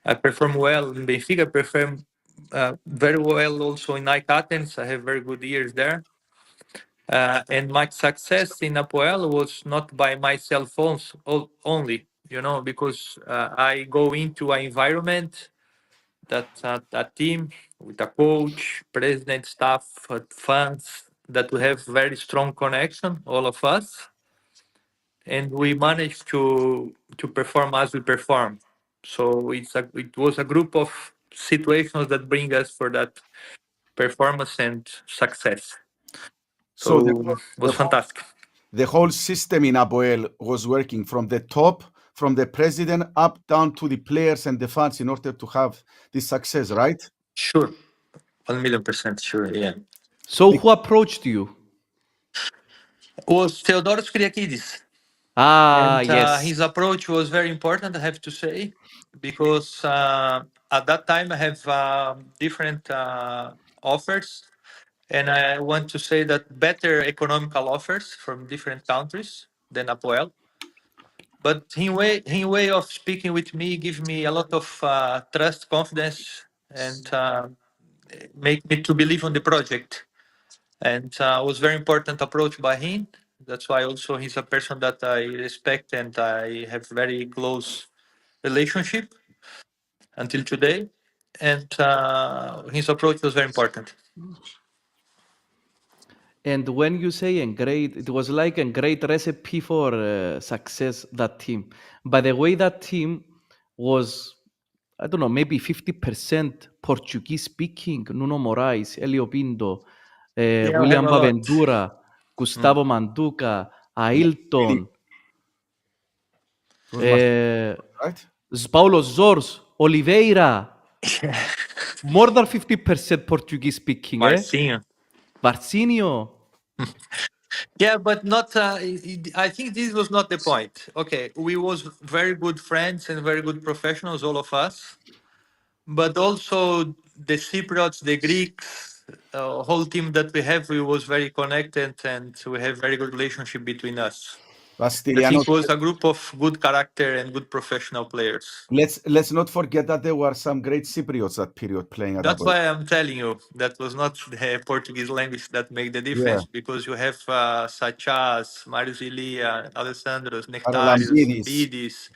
I perform well in Benfica. I perform very well also in AEK Athens. I have very good years there. And my success in Apoel was not by myself only, you know, because I go into an environment that a team with a coach, president, staff, fans, that we have very strong connection, all of us, and we managed to perform as we perform. So it was a group of situations that bring us for that performance and success. So it was fantastic. The whole system in Apoel was working from the top, from the president up down to the players and the fans in order to have this success, right? Sure. 1,000,000% sure, yeah. So who approached you? It was Theodoros Kyriakidis. Ah, And yes. his approach was very important, I have to say, because at that time I have different offers. And I want to say that better economical offers from different countries than Apoel. But his way of speaking with me give me a lot of trust, confidence, and make me to believe on the project. And was very important approach by him. That's why also he's a person that I respect and I have very close relationship until today. And his approach was very important. And when you say it was like a great recipe for success, that team. By the way, that team was, I don't know, maybe 50% Portuguese speaking. Nuno Moraes, Elio Pinto, Yeah, I have William a lot. Baventura, Gustavo Manduca, Ailton, Those must, right? Paulo Zors, Oliveira. More than 50% Portuguese speaking, Marcinho. Varsinio. Yeah, but not. I think this was not the point. Okay, we was very good friends and very good professionals, all of us. But also the Cypriots, the Greeks, whole team that we have, we was very connected and we have very good relationship between us. I think it was a group of good character and good professional players. Let's not forget that there were some great Cypriots that period playing at That's Apoel. why I'm telling you that was not the Portuguese language that made the difference, because you have such as Marius Ilia, Alessandros, Nectarius, Lambidis.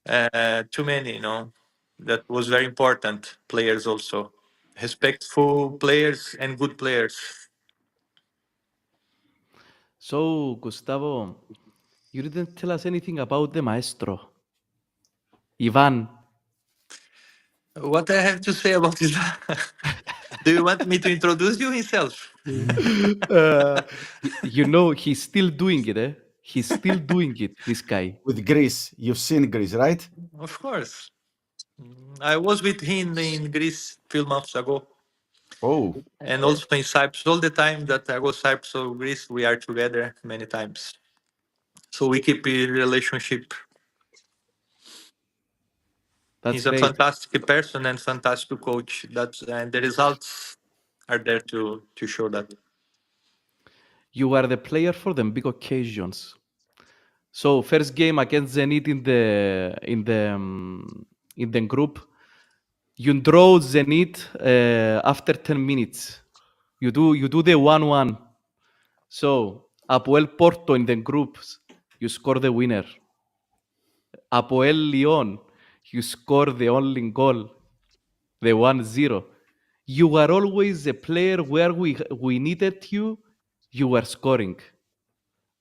Bidis, too many, you know. That was very important. Players also. Respectful players and good players. So, Gustavo, you didn't tell us anything about the maestro, Ivan. What I have to say about this? Do you want me to introduce you himself? You know, he's still doing it, eh? He's still doing it, this guy. With Greece. You've seen Greece, right? Of course. I was with him in Greece a few months ago. Oh. And also in Cyprus. All the time that I go Cyprus or Greece, we are together many times. So we keep a relationship. That's He's a great. fantastic person and fantastic coach. And the results are there to show that. You are the player for the big occasions. So first game against Zenit in the group, you draw Zenit after 10 minutes. You do the 1-1. So Apoel Porto in the groups, you score the winner. Apoel Lyon, you score the only goal, the 1-0. You were always a player where we needed you, you were scoring.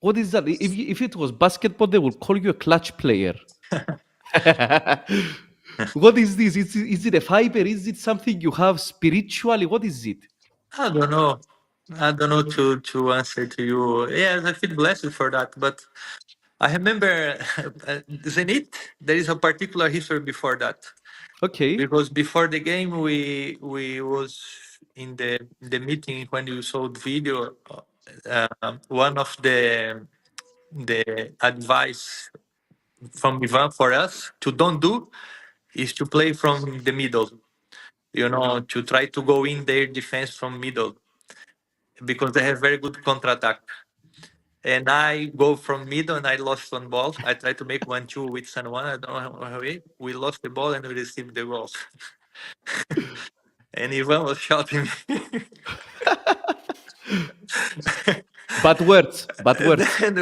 What is that? If it was basketball, they would call you a clutch player. What is this? Is it a fiber? Is it something you have spiritually? What is it? I don't know. I don't know to answer to you. Yes, I feel blessed for that. But I remember Zenit, there is a particular history before that. Okay. Because before the game, we was in the meeting when you saw the video. One of the advice from Ivan for us to don't do is to play from the middle. You know, to try to go in their defense from middle because they have very good counter-attack. And I go from middle and I lost one ball. I tried to make 1-2 with San Juan. I don't know how we lost the ball and we received the goals. And Ivan was shouting me. Bad words. Bad words. Then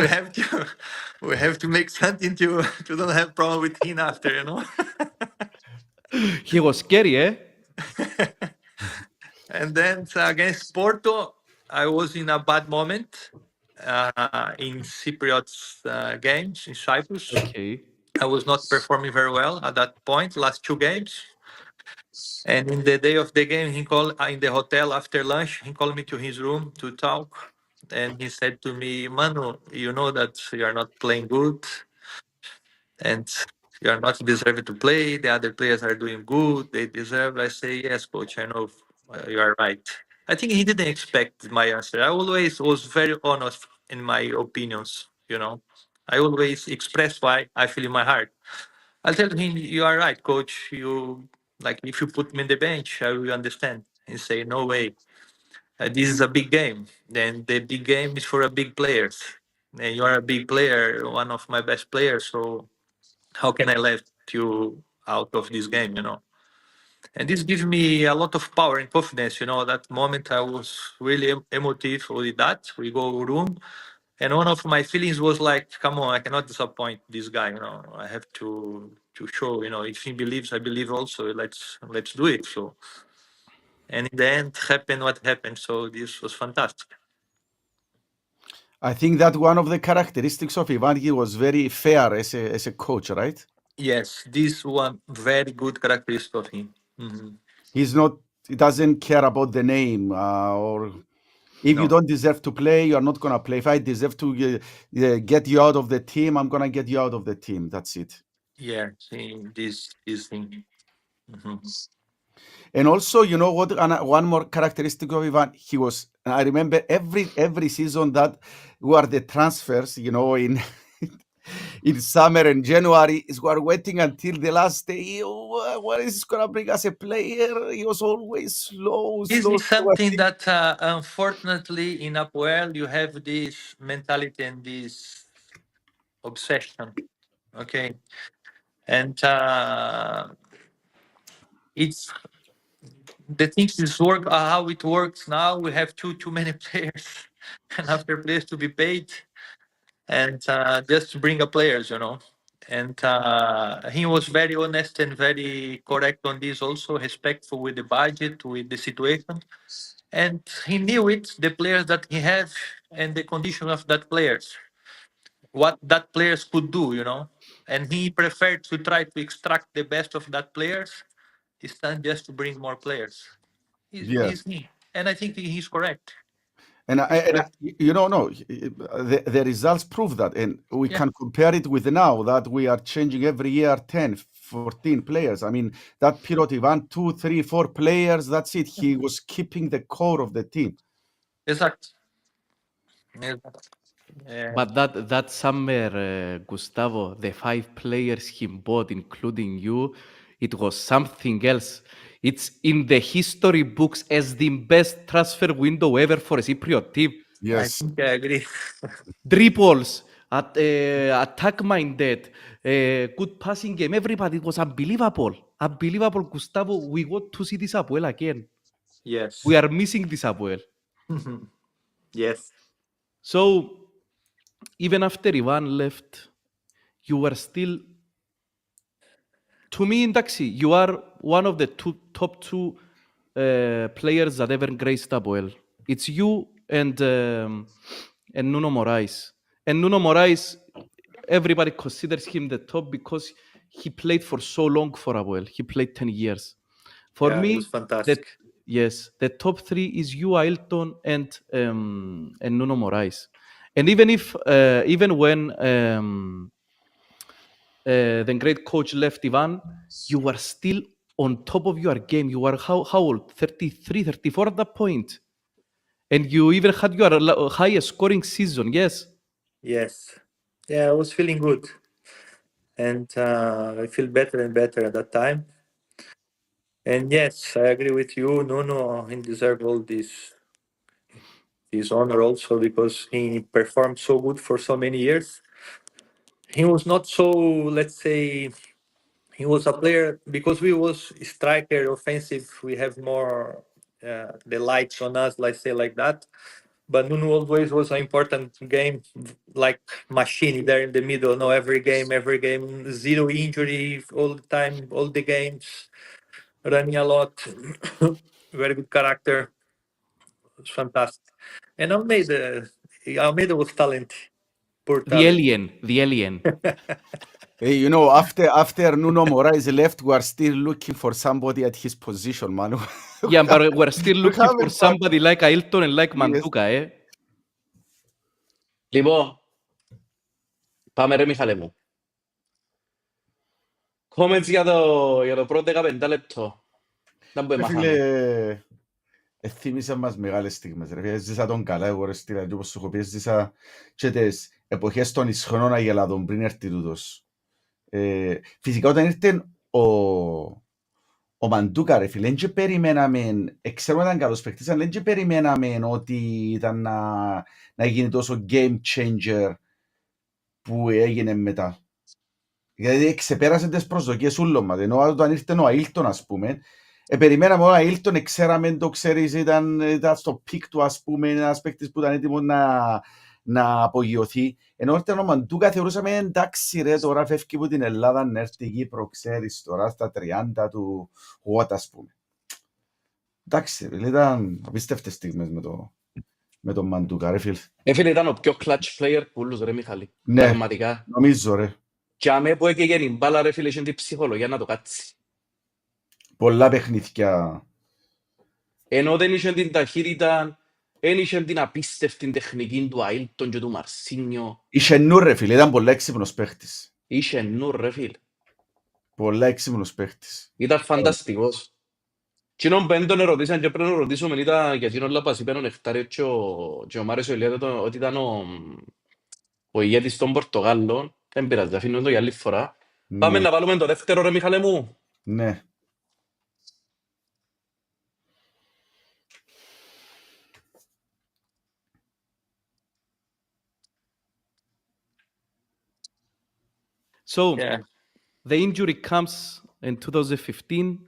we have to make something to don't have problem with him after, you know. He was scary, eh? And then against Porto, I was in a bad moment in Cypriot's games in Cyprus. Okay. I was not performing very well at that point, last two games. And in the day of the game, he called in the hotel after lunch. He called me to his room to talk, and he said to me, "Manu, you know that you are not playing good, and you are not deserving to play. The other players are doing good. They deserve." I say, "Yes, coach. I know you are right." I think he didn't expect my answer. I always was very honest in my opinions. You know, I always express why I feel in my heart. I'll tell him, "You are right, coach. You like if you put me in the bench, I will understand." And say, "No way. This is a big game. Then the big game is for a big players. You are a big player, one of my best players, so how can I let you out of this game, you know? And this gives me a lot of power and confidence, you know. That moment I was really emotive with that. We go room, and one of my feelings was like, come on, I cannot disappoint this guy, you know. I have to show, you know, if he believes, I believe also. Let's do it. So, and in the end, happened what happened. So this was fantastic. I think that one of the characteristics of Ivan, he was very fair as a coach, right? Yes, this one very good characteristic of him. He doesn't care about the name, or if you No. don't deserve to play, you're not going to play. If I deserve to get you out of the team, I'm going to get you out of the team. That's it. Yeah, this thing. And also, you know what? One more characteristic of Ivan, he was. I remember every season that were the transfers, you know, in summer and January, is we are waiting until the last day. Oh, what is going to bring us a player? He was always slow. This is something that, unfortunately, in Apoel, you have this mentality and this obsession. Okay, and it's the things is work how it works now. We have too many players, and after players to be paid, and just to bring up players, you know. And he was very honest and very correct on this. Also respectful with the budget, with the situation. And he knew it, the players that he had and the condition of that players, what that players could do, you know. And he preferred to try to extract the best of that players instead just to bring more players. He's me. And I think he's correct. And you know, no, the results prove that. And we can compare it with now that we are changing every year 10, 14 players. I mean, that period, Ivan, 2, 3, 4 players, that's it. He was keeping the core of the team. Exactly. But that summer, Gustavo, the 5 players he bought, including you, it was something else. It's in the history books as the best transfer window ever for a Cypriot team. Yes. I think I agree. Dribbles, attack-minded, good passing game. Everybody, it was unbelievable. Unbelievable, Gustavo. We want to see this Apoel again. Yes. We are missing this Apoel. Yes. So, even after Ivan left, you were still, to me, εντάξει, you are one of the top two players that ever graced Apoel. It's you and Nuno Moraes. And Nuno Moraes, everybody considers him the top because he played for so long for Apoel. He played 10 years. For me, it was fantastic. The top 3 is you, Ailton, and Nuno Moraes. And even when the great coach left Ivan, you were still on top of your game. You were how old? 33, 34 at that point. And you even had your highest scoring season, yes? Yes. Yeah, I was feeling good. And I feel better and better at that time. And yes, I agree with you. Nuno, he deserved all this honor also because he performed so good for so many years. He was not so, let's say, he was a player because we was striker offensive. We have more the lights on us, let's say like that. But Nuno always was an important game, like machine there in the middle. No, every game, 0 injury all the time, all the games, running a lot. Very good character. It's fantastic. And Almeida was talent. Poor talent. The alien. Hey, you know, after Nuno Moraes left, we are still looking for somebody at his position, Manu. Yeah, but we're still looking for haven't somebody like Ailton and like Manduca, eh? Λοιπόν, πάμε ρε Μιχάλε μου. Comments για το πρώτο 15 λεπτό. Δεν μπορεί μάθαμε. Φίλε, θύμισα μας μεγάλες στιγμές. Έζησα τον καλά, εγώ ρε στήρα, όπως σου έχω πει, έζησα και τις εποχές των ισχυρών αγελάδων πριν έρθει τούτος. Φυσικά όταν ήρθε ο Μαντούκα ρε φίλε, δεν περιμέναμε, ξέρουμε ήταν καλός παίκτης, αλλά δεν περιμέναμε ότι ήταν να γίνει τόσο game changer που έγινε μετά. Γιατί ξεπέρασε τις προσδοκίες ούλων μας. Ενώ όταν ήρθε ο Αίλτον, ας πούμε, περιμέναμε ο Αίλτον, ξέραμε το, ξέρεις, ήταν στο πικ του, ας πούμε, ένας παίκτης που ήταν έτοιμος να απογειωθεί. Ενώ ήρθε ο Μαντούκα, θεωρούσαμε, εντάξει ρε, τώρα φεύγει από την Ελλάδα να έρθει η Κύπρο, ξέρεις, τώρα στα 30 του what, ας πούμε. Εντάξει, ήταν απίστευτες στιγμές με τον Μαντούκα, ρε φίλ. Φίλε, ήταν ο πιο clutch player που όλους, ρε Μιχάλη. Ναι, Πραγματικά. νομίζω, ρε. Και αμέ που έκαιγε την μπάλα, ρε φίλε, είχε την ψυχολογία να το κάτσει. Πολλά παιχνίδια. Ενώ δεν είχε την ταχύτητα, δεν είχε την απίστευτη τεχνική του Αίλτον και του Μαρσίνιο. Είχε νου, ρε φίλε, ήταν πολλά έξυπνος παίχτης. Είχε νου, ρε φίλε. Πολλά έξυπνος παίχτης. Ήταν φανταστικός. Κοινόν που δεν τον ερωτήσαν και πρέπει να ρωτήσουμε ήταν γιατί ο Λάπας είπε ο Νεκτάριος και ο Μάριος ο Ηλιάδη ότι ήταν ο ηγέτης των Πορτογάλων. Δεν πειράζει, αφήνουμε το για άλλη φορά. Πάμε να βάλουμε το δεύτερο, ρε Μιχάλε μου. Ναι. So, Yeah. the injury comes in 2015,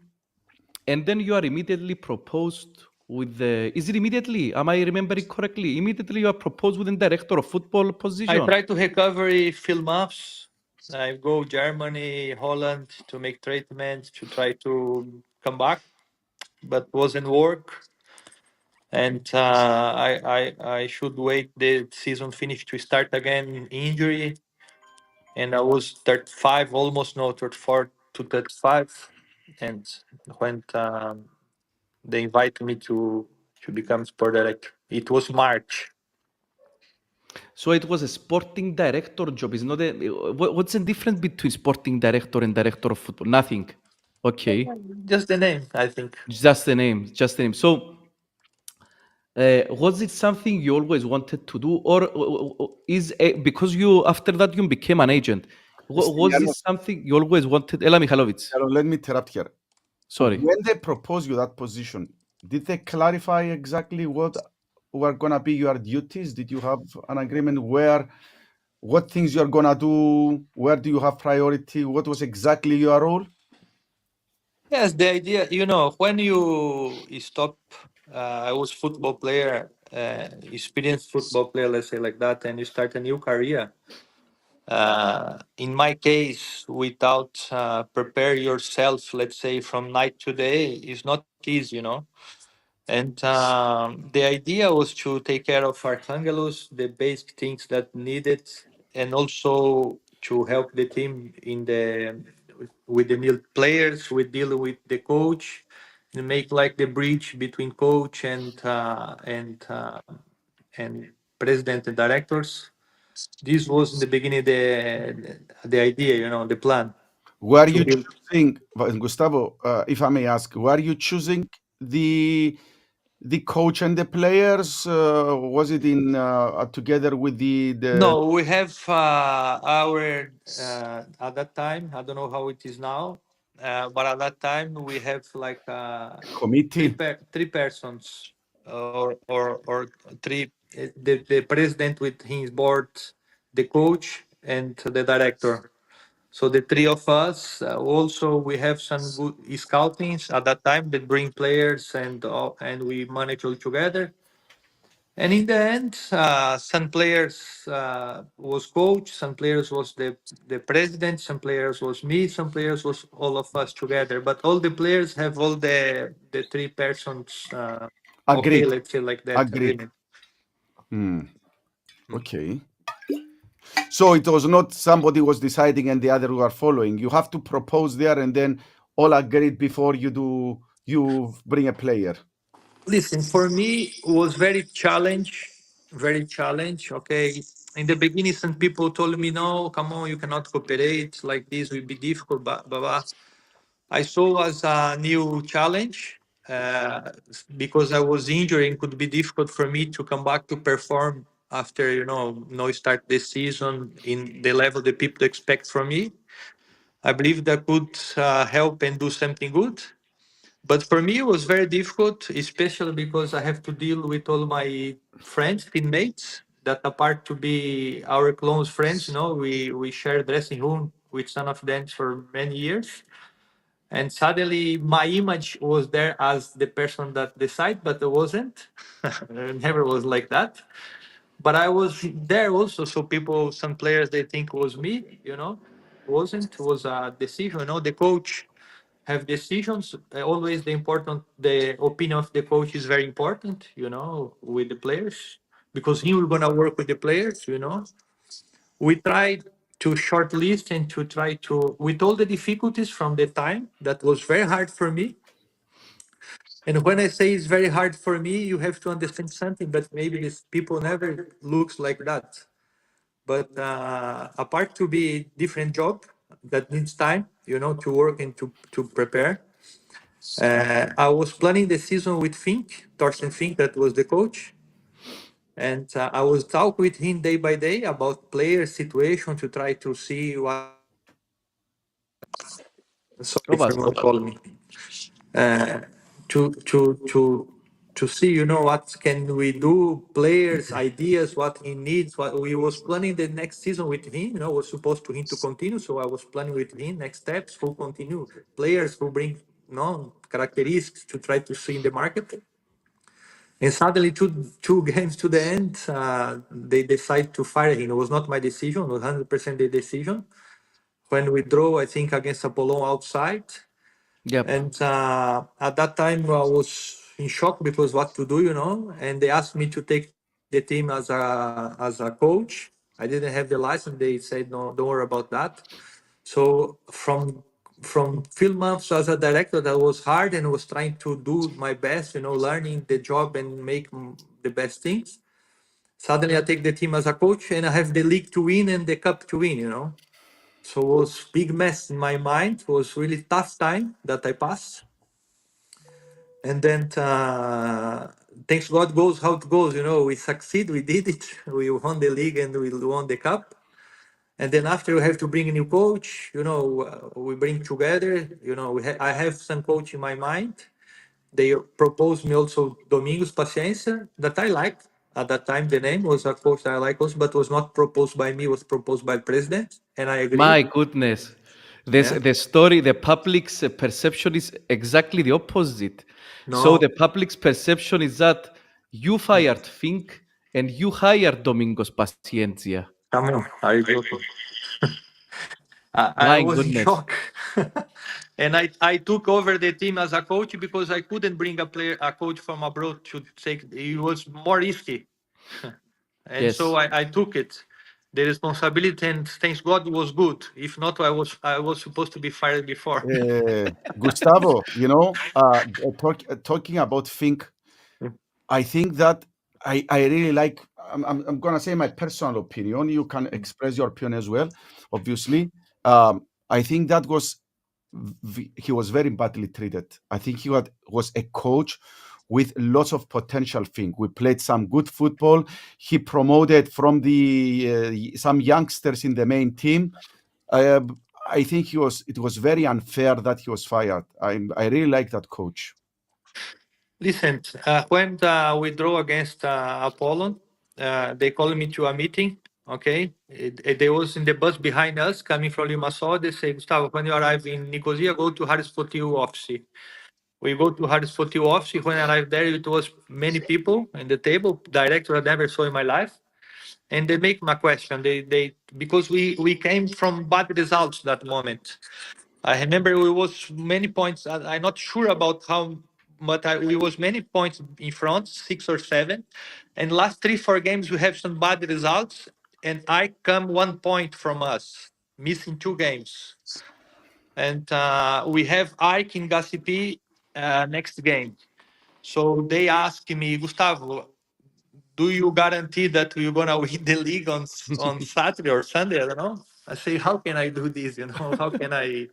and then you are immediately proposed with the... Is it immediately? Am I remembering correctly? Immediately you are proposed with the director of football position. I try to recovery film ups. I go Germany, Holland to make treatments to try to come back, but wasn't work. And I should wait the season finish to start again injury. And I was 35, almost no 34 to 35. And when they invited me to become sport director, it was March. So it was a sporting director job. It's not a... What's the difference between sporting director and director of football? Nothing. Okay. Just the name, I think. Just the name. Just the name. So was it something you always wanted to do, or is because you after that you became an agent? Was it something you always wanted? Ela Mikhailovic. Let me interrupt here. Sorry. When they proposed you that position, did they clarify exactly what were going to be your duties? Did you have an agreement what things you are going to do? Where do you have priority? What was exactly your role? Yes, the idea, when you stop, I was football player, experienced football player, let's say like that, and you start a new career. In my case, without prepare yourself, let's say from night to day, is not easy, And the idea was to take care of Archangelos, the basic things that needed, and also to help the team with the new players, we deal with the coach, and make like the bridge between coach and president and directors. This was in the beginning the idea, the plan. Were you choosing, Gustavo, if I may ask, were you choosing the coach and the players? Was it in together with the... No, we have our at that time, I don't know how it is now, but at that time we have like committee, three persons or three, the president with his board, the coach and the director. So the three of us, also we have some good scoutings at that time that bring players and we manage all together. And in the end, some players was coach, some players was the president, some players was me, some players was all of us together. But all the players have all the three persons. Agreed. Okay, let's say like that. Agreed. Okay. So it was not somebody was deciding and the other were following. You have to propose there and then all agreed before you bring a player. Listen, for me, it was very challenge. Okay, in the beginning, some people told me, "No, come on, you cannot cooperate like this. Will be difficult." But I saw as a new challenge because I was injured. It could be difficult for me to come back to perform after no start this season in the level that people expect from me. I believe that could help and do something good. But for me, it was very difficult, especially because I have to deal with all my friends, teammates. that apart to be our close friends, we share dressing room with some of them for many years. And suddenly my image was there as the person that decide, but it wasn't. It never was like that. But I was there also, so some players, they think it was me, wasn't. It was a decision. The coach have decisions. Always the opinion of the coach is very important, with the players, because he will gonna work with the players. We tried to shortlist and to try to, with all the difficulties from the time, that was very hard for me. And when I say it's very hard for me, you have to understand something, but maybe these people never looks like that. But apart to be different job that needs time, to work and to prepare. I was planning the season with Thorsten Fink, that was the coach. And I was talk with him day by day about player situation to try to see what. Sorry for not calling me. Uh, to see, what can we do, players, ideas, what he needs, what we was planning the next season with him, was supposed to him to continue. So I was planning with him next steps, who continue, players who bring characteristics to try to see in the market. And suddenly two games to the end, they decide to fire him. It was not my decision, it was 100% the decision. When we draw, I think, against Apoel outside. Yep. And at that time, I was in shock because what to do, and they asked me to take the team as a coach. I didn't have the license. They said, no, don't worry about that. So from few months as a director, that was hard, and was trying to do my best, learning the job and make the best things. Suddenly I take the team as a coach, and I have the league to win and the cup to win. So it was big mess in my mind. It was really tough time that I passed. And then thanks God goes how it goes. We succeed, we did it. We won the league and we won the cup. And then after we have to bring a new coach, we bring together, I have some coach in my mind. They proposed me also Domingos Paciência, that I liked. At that time, the name was a coach that I like also, but was not proposed by me, was proposed by president. And I agree. My goodness. Yeah. The story, the public's perception is exactly the opposite. No. So the public's perception is that you fired Fink and you hired Domingos Paciencia. Come on, I agree. I My was in goodness. shock. And I took over the team as a coach because I couldn't bring a coach from abroad to take. It was more risky. And Yes. so I took it, the responsibility, and thanks God it was good. If not, I was supposed to be fired before. Gustavo, talking about Fink, I think that I really like, I'm going to say my personal opinion. You can express your opinion as well, obviously. I think that he was very badly treated. I think he was a coach with lots of potential. Thing. We played some good football. He promoted from some youngsters in the main team. I think it was very unfair that he was fired. I really like that coach. Listen, when we draw against Apollon, they called me to a meeting. Okay, they was in the bus behind us coming from Limassol. They say, Gustavo, when you arrive in Nicosia, go to Harispodio office. We go to Harispodio office. When I arrived there, it was many people in the table. Director I never saw in my life. And they make my question. They because we came from bad results that moment. I remember we was many points. I'm not sure about how, but we was many points in front, 6 or 7. And last 3-4 games we have some bad results, and I come 1 point from us, missing 2 games. And we have Ike in Gassipi next game. So they ask me, Gustavo, do you guarantee that we're gonna win the league on Saturday or Sunday? I don't know. I say, how can I do this? How can I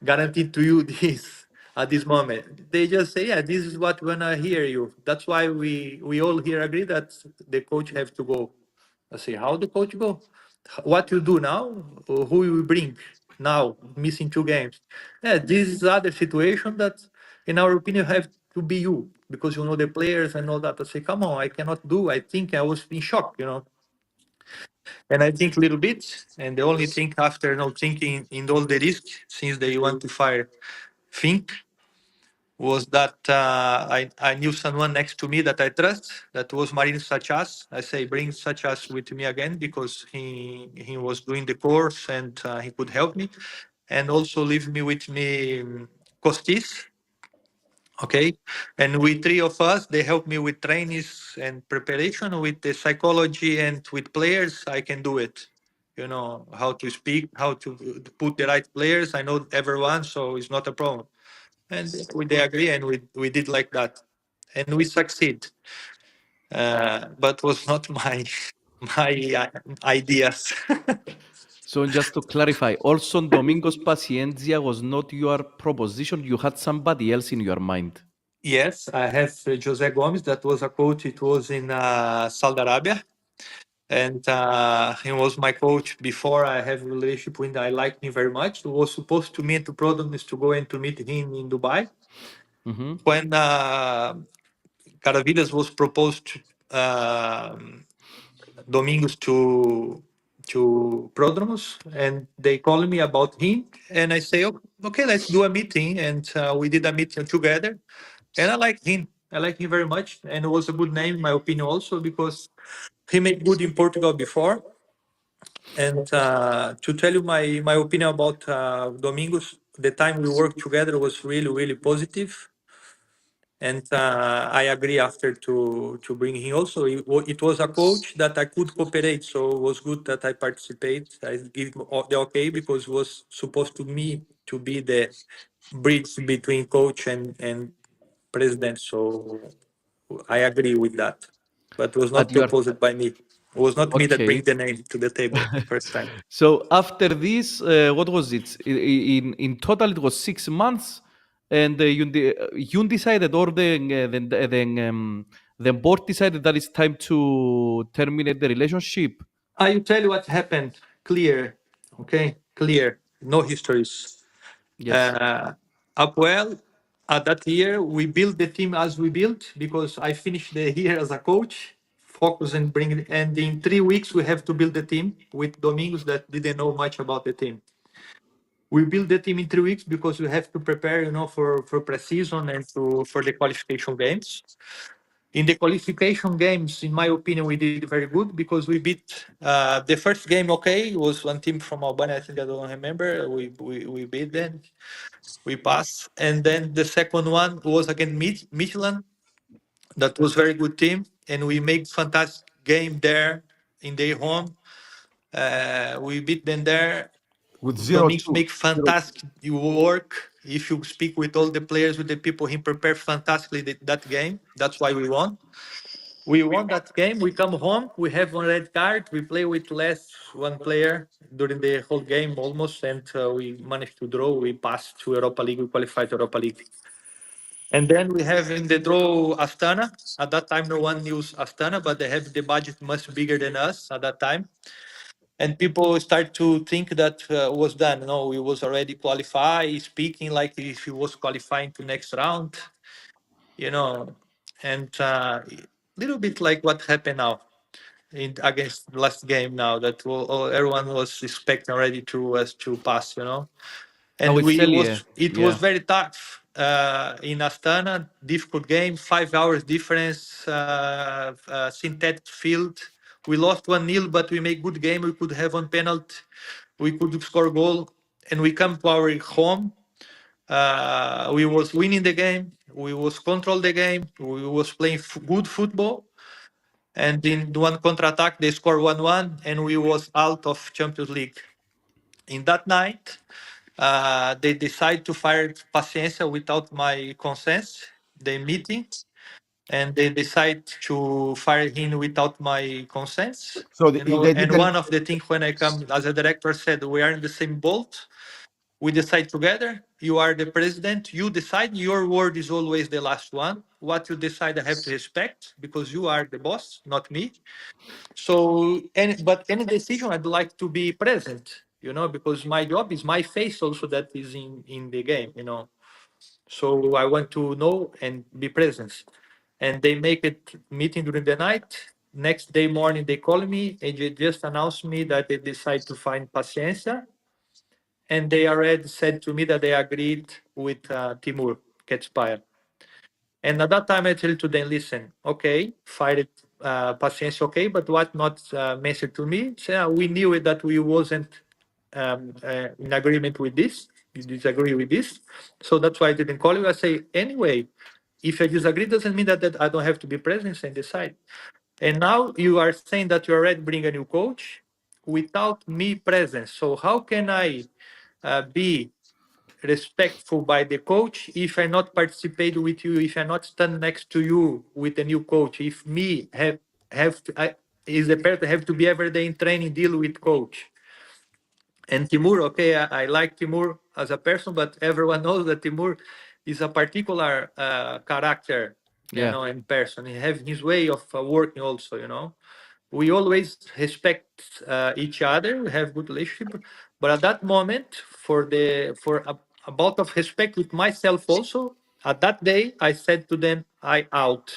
guarantee to you this at this moment? They just say, yeah, this is what we're gonna hear you. That's why we all here agree that the coach have to go. I say, how the coach go? What you do now? Who you bring now? Missing 2 games. Yeah, this is other situation that, in our opinion, have to be you, because you know the players and all that. I say, come on, I cannot do. I think I was in shock. And I think a little bit. And the only thing after thinking in all the risk, since they want to fire Fink, was that I knew someone next to me that I trust, that was Marin Sachas. I say, bring Sachas with me again because he was doing the course and he could help me. And also leave me with me Costis. Okay. And we three of us, they help me with trainings and preparation, with the psychology and with players. I can do it. You know, how to speak, how to put the right players. I know everyone, so it's not a problem. And they agree, and we did like that, and we succeed. But was not my ideas. So just to clarify, also Domingos Paciencia was not your proposition. You had somebody else in your mind. Yes, I have Jose Gomes, that was a coach. It was in Saudi Arabia, and he was my coach before. I have a relationship with him. I like him very much. He was supposed to meet the problem is to go and to meet him in Dubai. Mm-hmm. When Caravillas was proposed to Domingos to Prodromos, and they called me about him, and I say, okay, let's do a meeting, and we did a meeting together, and I like him. I like him very much, and it was a good name, in my opinion, also because he made good in Portugal before. And to tell you my opinion about Domingos, the time we worked together was really, really positive. And I agree after to bring him also. It was a coach that I could cooperate, so it was good that I participate. I give the okay because it was supposed to me to be the bridge between coach and president. So I agree with that, but it was not At your proposed by me. It was not me that okay. bring the name to the table first time. So after this, what was it? In total, it was 6 months, and you decided, or the board decided that it's time to terminate the relationship. I will tell you what happened. Clear, okay, clear. No histories. Yes. Apoel, at that year, we built the team as we built because I finished the year as a coach, focus and bring it. And in 3 weeks, we have to build the team with Domingos that didn't know much about the team. We built the team in 3 weeks because we have to prepare, for pre-season and for the qualification games. In the qualification games, in my opinion, we did very good because we beat the first game. Okay, it was one team from Albania. I think I don't remember. We beat them. We passed, and then the second one was against Michelin. That was very good team, and we made fantastic game there in their home. We beat them there. With Domingos 0-2. make fantastic work. If you speak with all the players, with the people, he prepared fantastically that game. That's why we won. We won that game. We come home. We have one red card. We play with less one player during the whole game almost, and we managed to draw. We passed to Europa League. We qualified to Europa League. And then we have in the draw Astana. At that time, no one knew Astana, but they have the budget much bigger than us at that time. And people start to think that was done. No, we was already qualified, speaking like if he was qualifying to next round, and little bit like what happened now against last game now that everyone was expecting already to us to pass, I and will tell you. it was Yeah. very tough in Astana, difficult game, 5 hours difference, synthetic field. We lost 1-0, but we made good game. We could have one penalty, we could score goal, and we come to our home. We was winning the game. We was control the game. We was playing good football. And in one counter-attack, they scored 1-1, and we was out of Champions League. In that night, they decide to fire Paciencia without my consent. They meeting, and they decide to fire him without my consent. So they And didn't. one of the things when I come as a director said, we are in the same boat. We decide together. You are the president. You decide. Your word is always the last one. What you decide, I have to respect because you are the boss, not me. So, but any decision, I'd like to be present, because my job is my face also that is in the game, So I want to know and be present. And they make it meeting during the night. Next day morning, they call me and they just announced me that they decide to find Paciencia. And they already said to me that they agreed with Timur Ketspire. And at that time, I told to them, listen, okay, fired Paciencia, okay, but what not mentioned to me? So, we knew it that we wasn't in agreement with this, you disagree with this. So that's why I didn't call you. I say, anyway, if I disagree, doesn't mean that I don't have to be present and decide. And now you are saying that you already bring a new coach without me present. So how can I be respectful by the coach if I not participate with you, if I not stand next to you with the new coach, if me have to, is the person have to be every day in training, deal with coach. And Timur, okay, I like Timur as a person, but everyone knows that Timur is a particular character, you know, in person. He have his way of working also, you know. We always respect each other, have good relationship, but at that moment, for a bout of respect with myself also, at that day, I said to them, I out.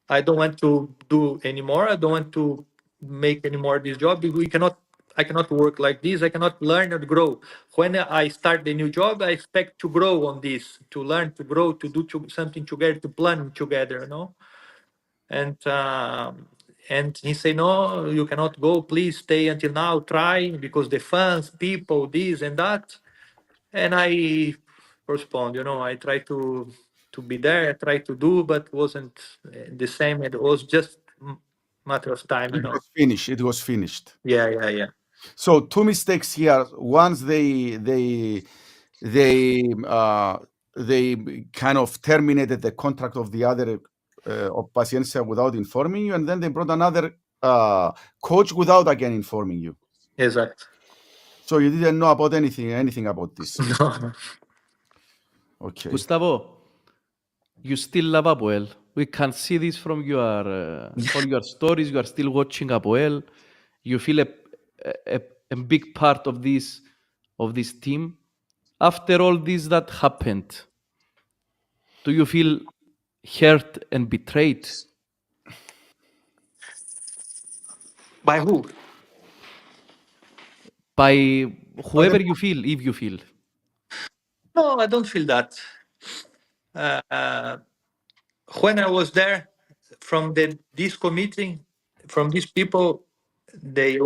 I don't want to do anymore. I don't want to make anymore this job. I cannot work like this. I cannot learn and grow. When I start the new job, I expect to grow on this, to learn, to grow, to do something together, to plan together, you know. And he said, no, you cannot go. Please stay until now. Try, because the fans, people, this and that. And I respond, you know, I try to be there. I try to do, but wasn't the same. It was just matter of time, you It know. was finished. It was finished. Yeah. So two mistakes here. Once they kind of terminated the contract of the other of Paciencia without informing you, and then they brought another coach without again informing you. Exactly. So you didn't know about anything about this. No. Okay. Gustavo, you still love Apoel. We can see this from your stories. You are still watching Apoel. You feel a big part of this team. After all this that happened, do you feel hurt and betrayed? By who? By whoever you feel, if you feel. No, I don't feel that. When I was there, from this committee, from these people, they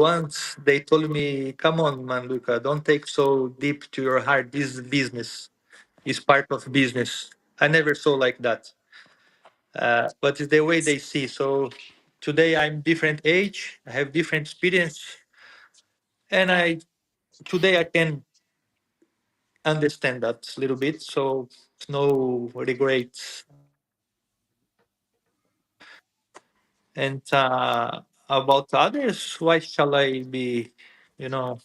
told me, "Come on, Manduca, don't take so deep to your heart. This is business. It's part of business." I never saw like that, but it's the way they see. So today I'm different age, I have different experience, and today I can understand that a little bit. So no regrets. And about others, why shall I be, you know,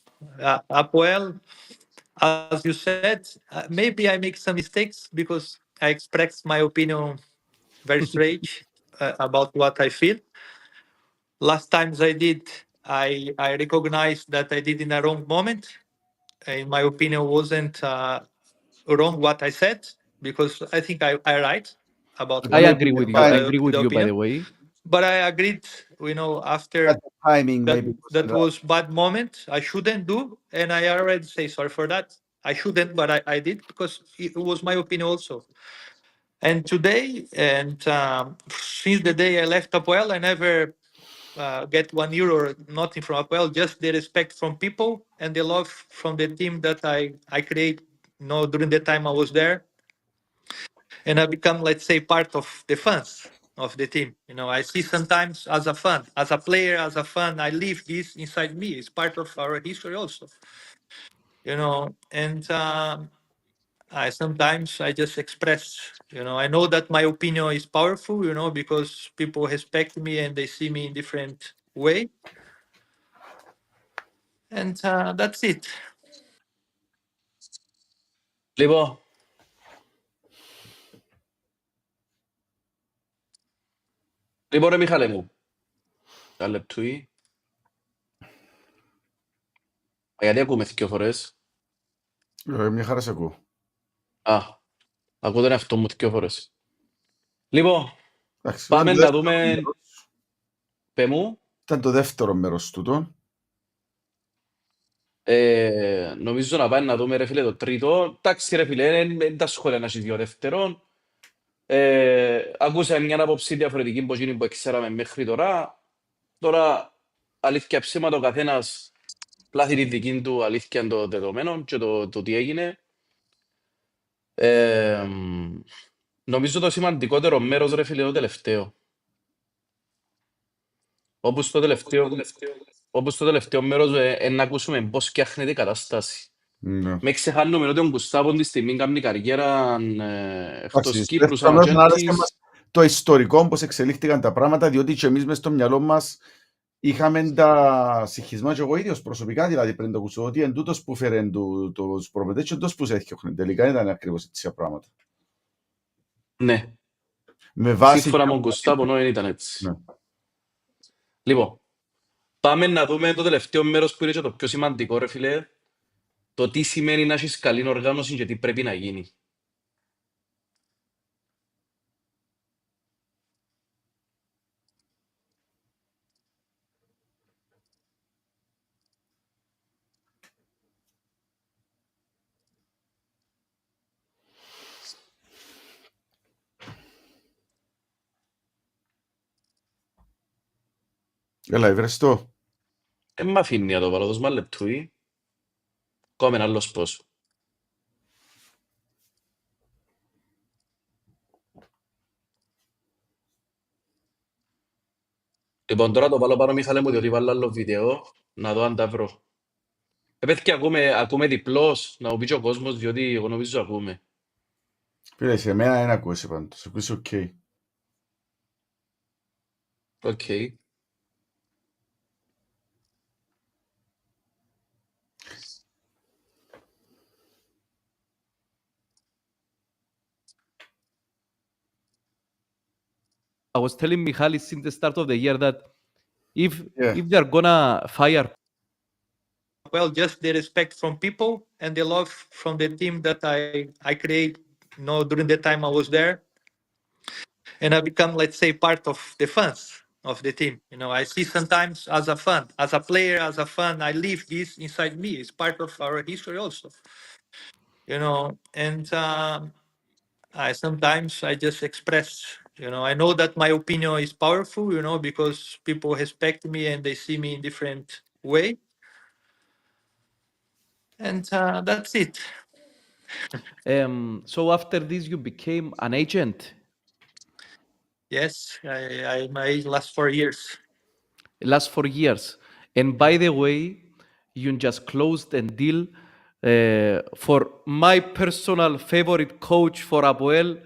Apoel, as you said, maybe I make some mistakes because I express my opinion very straight about what I feel. Last times I did, I recognized that I did in a wrong moment. In my opinion, wasn't wrong what I said, because I think I right about I what agree with you. I agree with the you, by opinion. the way. But I agreed, you know, after At the timing, maybe that was bad moment. I shouldn't do, and I already say sorry for that. I shouldn't, but I did, because it was my opinion also. And today, and since the day I left Apoel, I never get €1 or nothing from Apoel. Just the respect from people and the love from the team that I create, you know, during the time I was there. And I become, let's say, part of the fans of the team. You know, I see sometimes as a fan, as a player, as a fan, I live this inside me. It's part of our history also. You know, and I sometimes I just express. You know, I know that my opinion is powerful. You know, because people respect me and they see me in different way. And that's it. Λοιπόν, ρε Μιχάλε μου, ένα λεπτούι. Γιατί ακούμε 2 φορές? Μια χαρά σε ακούω. Ακούω τον εαυτό μου 2 φορές. Λοιπόν, Εντάξει, πάμε δεν να θα δούμε... Πε μου. Ήταν το δεύτερο μέρος τούτο. Νομίζω να πάει να δούμε ρε φίλε το τρίτο. Εντάξει ρε φίλε, δεν τα σχόλια να έχει δύο δεύτερον. Ακούσαμε μια άποψη διαφορετική από εκείνη που ξέραμε μέχρι τώρα. Τώρα, αλήθεια ψέματα, ο καθένας πλάθει τη δική του αλήθεια των δεδομένων και το τι έγινε. Νομίζω το σημαντικότερο μέρος ρε φίλε είναι το τελευταίο. Όπως το τελευταίο μέρος να ακούσουμε πώς φτιάχνεται η κατάσταση. Ναι. Με ξεχάνουμε ότι ο Γκουστάβο τη στιγμή κάνει καριέρα εκτός Εντάξει, Κύπρου σαν απλώς να άρεσε ατζέντης. μας το ιστορικό, πώς εξελίχθηκαν τα πράγματα, διότι και εμείς μες στο μυαλό μας είχαμε τα συγχυσμά και εγώ ίδιος προσωπικά, δηλαδή πριν το ακούσω, ότι εν τούτος που φέρεν τους προπονητές και εντός που σε έφτιαχνε. Τελικά ήταν ακριβώς έτσι τα πράγματα. Ναι, Με βάση... σύμφωνα με τον Γκουστάβο δεν ήταν έτσι. Ναι. Λοιπόν, πάμε να δούμε το τελευταίο μέρος που είναι και το πιο σημαντικό ρε φίλε. Το τι σημαίνει να έχεις καλή οργάνωση και τι πρέπει να γίνει. Έλα, ευρεστώ. Μ' αφήνει να το βάλω, δώσ' μα λεπτούι. Κάμε ένα άλλος πώς. Λοιπόν, τώρα το βάλω πάνω Μιχάλε μου, διότι βάλω άλλο βίντεο, να δω αν τα βρω. Παιδιά, ακούμε διπλώς, να μου πει και ο κόσμος, διότι εγώ νομίζω ακούμε. Φίλε, σε μένα δεν ακούσει πάντως, σε πεις οκ. Οκ. I was telling Michalis since the start of the year that if Yeah. if they're gonna fire Well, just the respect from people and the love from the team that I create, during the time I was there, and I become, let's say, part of the fans of the team. I see sometimes as a fan, as a player, as a fan, I live this inside me. It's part of our history also. And I sometimes I just express. I know that my opinion is powerful. Because people respect me and they see me in different way. And that's it. so after this you became an agent. Yes, my last 4 years. Last 4 years. And by the way, you just closed a deal for my personal favorite coach for Apoel,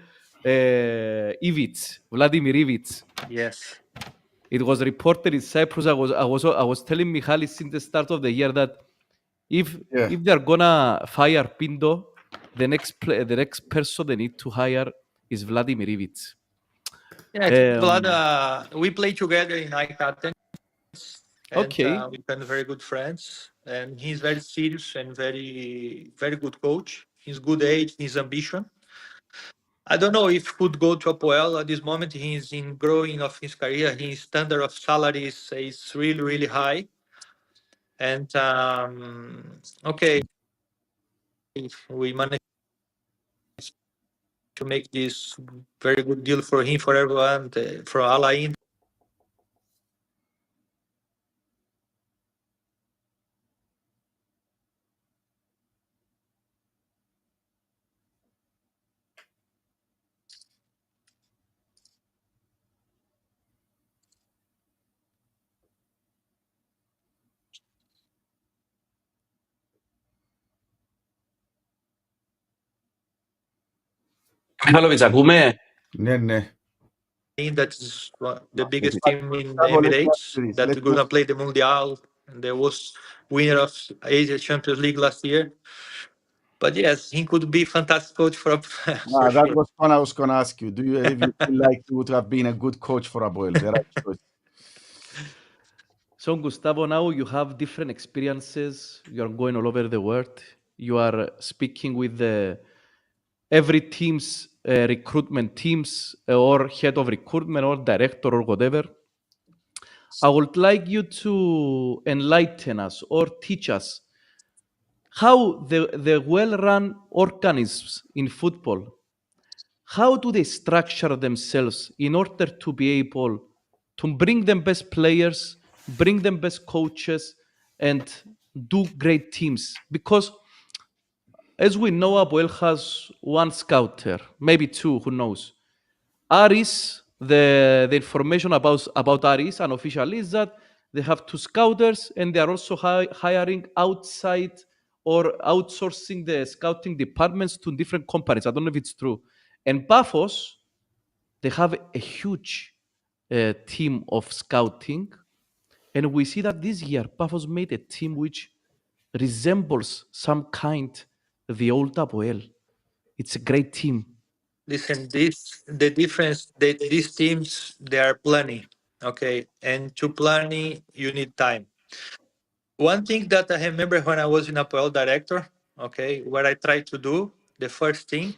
Vladimir Ivic. Yes. It was reported in Cyprus. I was telling Michalis since the start of the year that if they're gonna fire Pindo, the next person they need to hire is Vladimir Ivic. Yeah, Vlad, we play together in Eggrafite. Okay. And we've been very good friends. And he's very serious and very, very good coach. He's good age, his ambition. I don't know if he could go to Apoel at this moment. He's in growing of his career. His standard of salaries is really, really high. And okay, if we manage to make this very good deal for him, for everyone, for Alain. Μιχάλοβιτς, ακούμε. Ναι. That is the biggest team in the Emirates that's going to play the Mundial, and there was winner of Asia Champions League last year. But yes, he could be fantastic coach for That sure. was what I was going to ask you. Do you even feel like you would have been a good coach for Apoel? The right choice. So Gustavo, now you have different experiences. You are going all over the world. You are speaking with every team's recruitment teams or head of recruitment or director or whatever. I would like you to enlighten us or teach us how the well-run organisms in football, how do they structure themselves in order to be able to bring them best players, bring them best coaches, and do great teams? Because as we know, Apoel has one scouter, maybe two, who knows. Aris, the information about Aris unofficial is that they have two scouters and they are also hiring outside or outsourcing the scouting departments to different companies. I don't know if it's true. And PAFOS, they have a huge team of scouting. And we see that this year, PAFOS made a team which resembles some kind the old Apoel. It's a great team. Listen, the difference that these teams they are planning, okay, and to planning you need time. One thing that I remember when I was in Apoel director, okay, what I tried to do, the first thing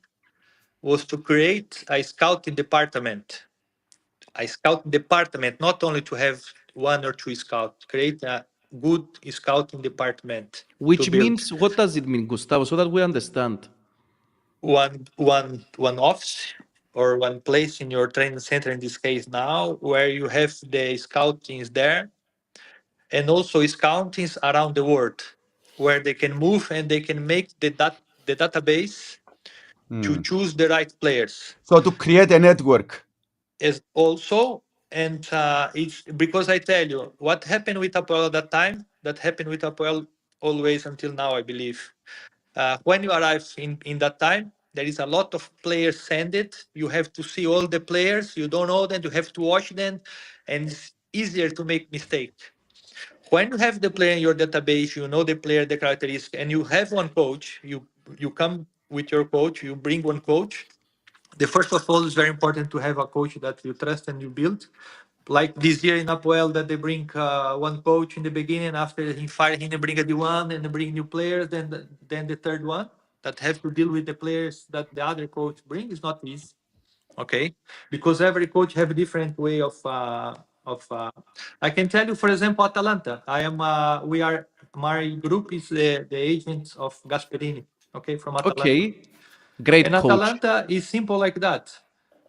was to create a scouting department. A scouting department, not only to have one or two scouts, create a good scouting department to Which build. means, what does it mean, Gustavo, so that we understand? One office or one place in your training center in this case now where you have the scoutings there and also scoutings around the world where they can move and they can make the database to choose the right players. So to create a network. Is also, and it's because I tell you what happened with Apoel at that time, that happened with Apoel always until now, I believe. When you arrive in that time, there is a lot of players send it. You have to see all the players. You don't know them. You have to watch them, and it's easier to make mistake. When you have the player in your database, you know the player, the characteristics, and you have one coach. You come with your coach. You bring one coach. The first of all is very important to have a coach that you trust and you build. Like this year in Apoel, that they bring one coach in the beginning, after he fire him, they bring a new one, and they bring new players, then the third one that have to deal with the players that the other coach bring is not easy, okay? Because every coach have a different way of. I can tell you, for example, Atalanta. My group is the agents of Gasperini, okay, from Atalanta. Okay, great And coach. Atalanta is simple like that.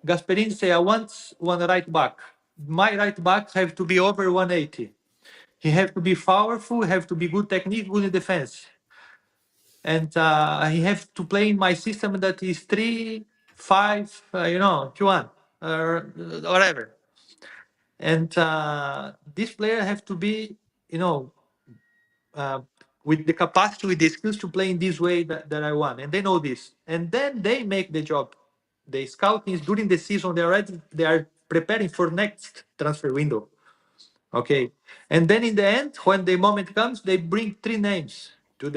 Gasperini say, I want one right back. My right back have to be over 180. He have to be powerful, have to be good technique, good in defense. And he have to play in my system that is 3-5, 2-1, or whatever. And this player have to be, with the capacity, with the skills to play in this way that I want. And they know this. And then they make the job. The scouting is during the season, they are preparing for next transfer window. Okay. And then in the end, when the moment comes, they bring three names to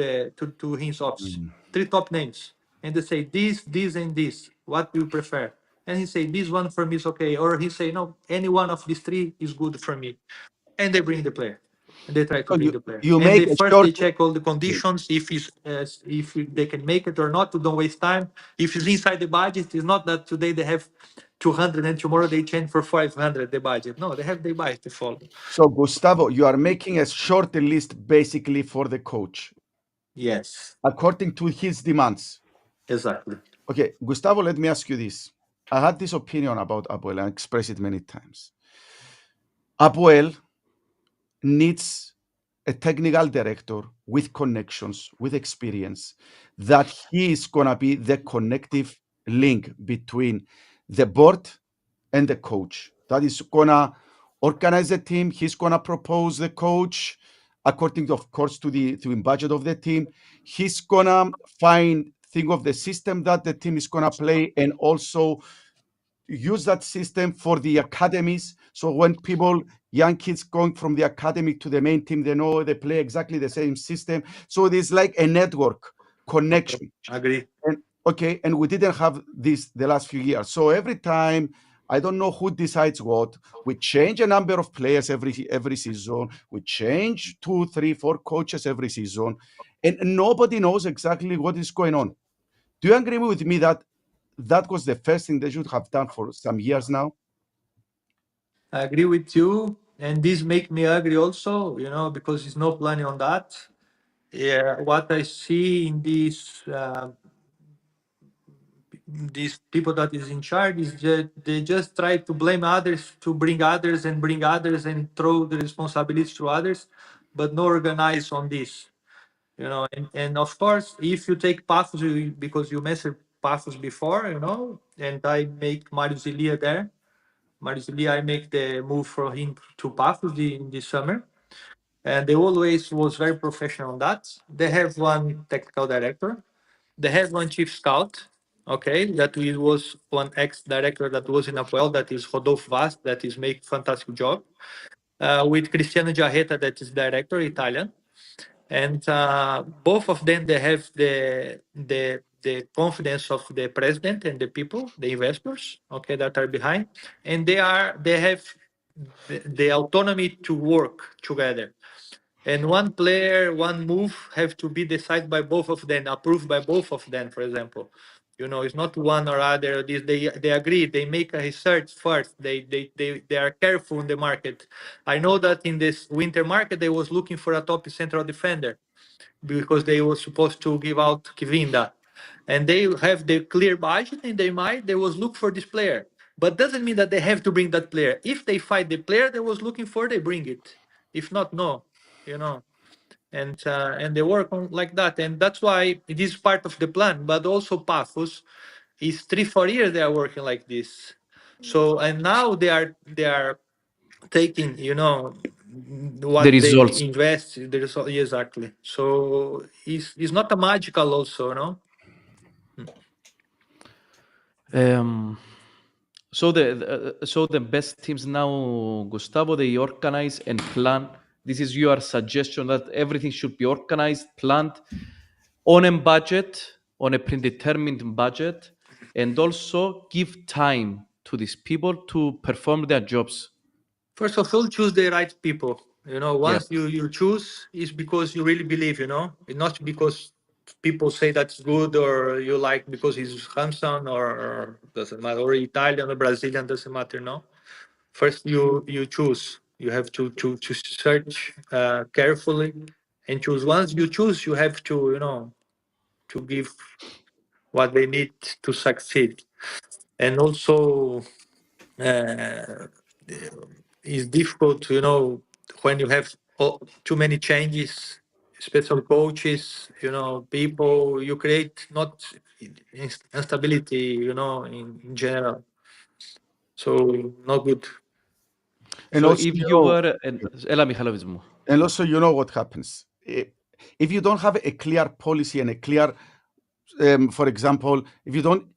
his office. Three top names. And they say this, and this. What do you prefer? And he say, this one for me is okay. Or he say, no, any one of these three is good for me. And they bring the player. And they try to So bring the player. you And make they a first short. they check all the conditions, if they can make it or not, to don't waste time. If it's inside the budget, it's not that today they have 200 and tomorrow they change for 500 the budget. No, they have the budget to follow. So Gustavo, you are making a short list basically for the coach Yes, according to his demands. exactly. Okay, Gustavo, let me ask you this. I had this opinion about Apoel and expressed it many times. Apoel needs a technical director with connections, with experience, that he is going to be the connective link between the board and the coach. That is going to organize the team. He's going to propose the coach according, of course, to the budget of the team. He's going to think of the system that the team is going to play, and also use that system for the academies. So when young kids going from the academy to the main team, they know they play exactly the same system. So it is like a network connection. Agree. And we didn't have this the last few years. So every time, I don't know who decides what. We change a number of players every season. We change 2, 3, 4 coaches every season, and nobody knows exactly what is going on. Do you agree with me that that was the first thing they should have done for some years now? I agree with you, and this make me angry also, you know, because there's no planning on that. Yeah, what I see in these people that is in charge is that they just try to blame others, to bring others and throw the responsibility to others, but no organize on this, you know. And of course, if you take PAFOS, because you mentioned PAFOS before, you know, and I make Mario Zilia there. Mario Zilia, I make the move from him to PAFOS in this summer. And they always was very professional on that. They have one technical director. They have one chief scout, okay, that was one ex-director that was in Apoel, that is Rodolfo Vaz, that is make fantastic job. With Cristiano Giarretta, that is director, Italian. And both of them, they have the confidence of the president and the people, the investors, okay, that are behind. And they have the autonomy to work together. And one player, one move have to be decided by both of them, approved by both of them, for example. You know, it's not one or other. They agree, they make a research first. They are careful in the market. I know that in this winter market, they was looking for a top central defender because they were supposed to give out Kivinda. And they have the clear budget in their mind, they was look for this player. But doesn't mean that they have to bring that player. If they find the player they was looking for, they bring it. If not, no, you know. And they work on like that. And that's why it is part of the plan. But also PAFOS is 3-4 years they are working like this. So, and now they are taking, you know, what The they results. invest, the result, exactly. So it's not a magical also, no? So the best teams now, Gustavo, they organize and plan. This is your suggestion that everything should be organized, planned on a budget, on a predetermined budget, and also give time to these people to perform their jobs. First of all, choose the right people. You know, once Yeah. you choose, is because you really believe, you know, it's not because people say that's good or you like because he's handsome or doesn't matter, or Italian or Brazilian, doesn't matter, no? First, you choose. You have to search carefully and choose. Once you choose, you have to, you know, to give what they need to succeed. And also, uh, it's difficult, you know, when you have too many changes, special coaches, you know, people, you create not instability, you know, in general. So not good. And So also, if you you know, were, Ela Mikhailovic μου. and also, you know what happens. If you don't have a clear policy and a clear, for example, if you don't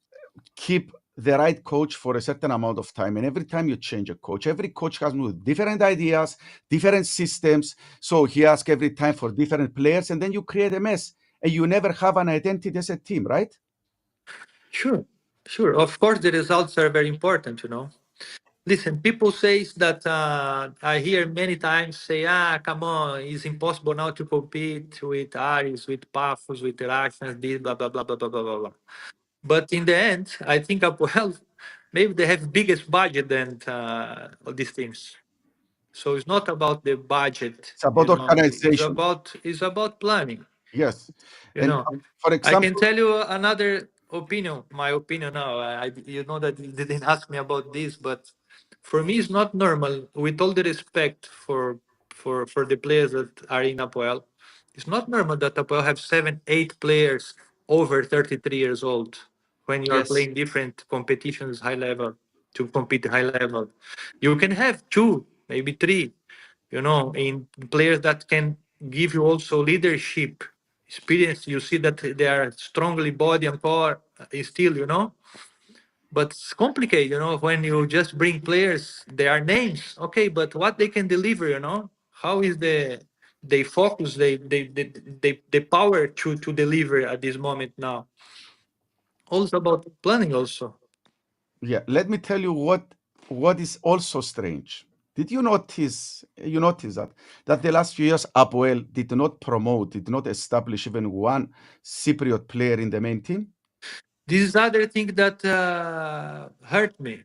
keep the right coach for a certain amount of time, and every time you change a coach, every coach has different ideas, different systems. So he asks every time for different players, and then you create a mess, and you never have an identity as a team, right? Sure, sure. Of course, the results are very important, you know. Listen, people say that I hear many times say, come on, it's impossible now to compete with Aris, with PAFOS, with Russians, this, blah, blah, blah, blah, blah, blah, blah, blah. But in the end, I think Apoel, maybe they have biggest budget than all these teams. So it's not about the budget. It's about You know, organization. it's about planning. Yes. You And know, for I example, can tell you another opinion. My opinion now. You know that you didn't ask me about this, but for me, it's not normal. With all the respect for the players that are in Apoel, it's not normal that Apoel have 7-8 players over 33 years old when you are Yes. playing different competitions, high level to compete high level. You can have 2, maybe 3. You know, in players that can give you also leadership experience. You see that they are strongly body and core still, you know. But it's complicated, you know, when you just bring players, they are names, okay, but what they can deliver, you know, how is they focus, the power to deliver at this moment now. Also about planning also. yeah, let me tell you what is also strange. Did you notice that the last few years Apoel did not establish even one Cypriot player in the main team? This is other thing that hurt me,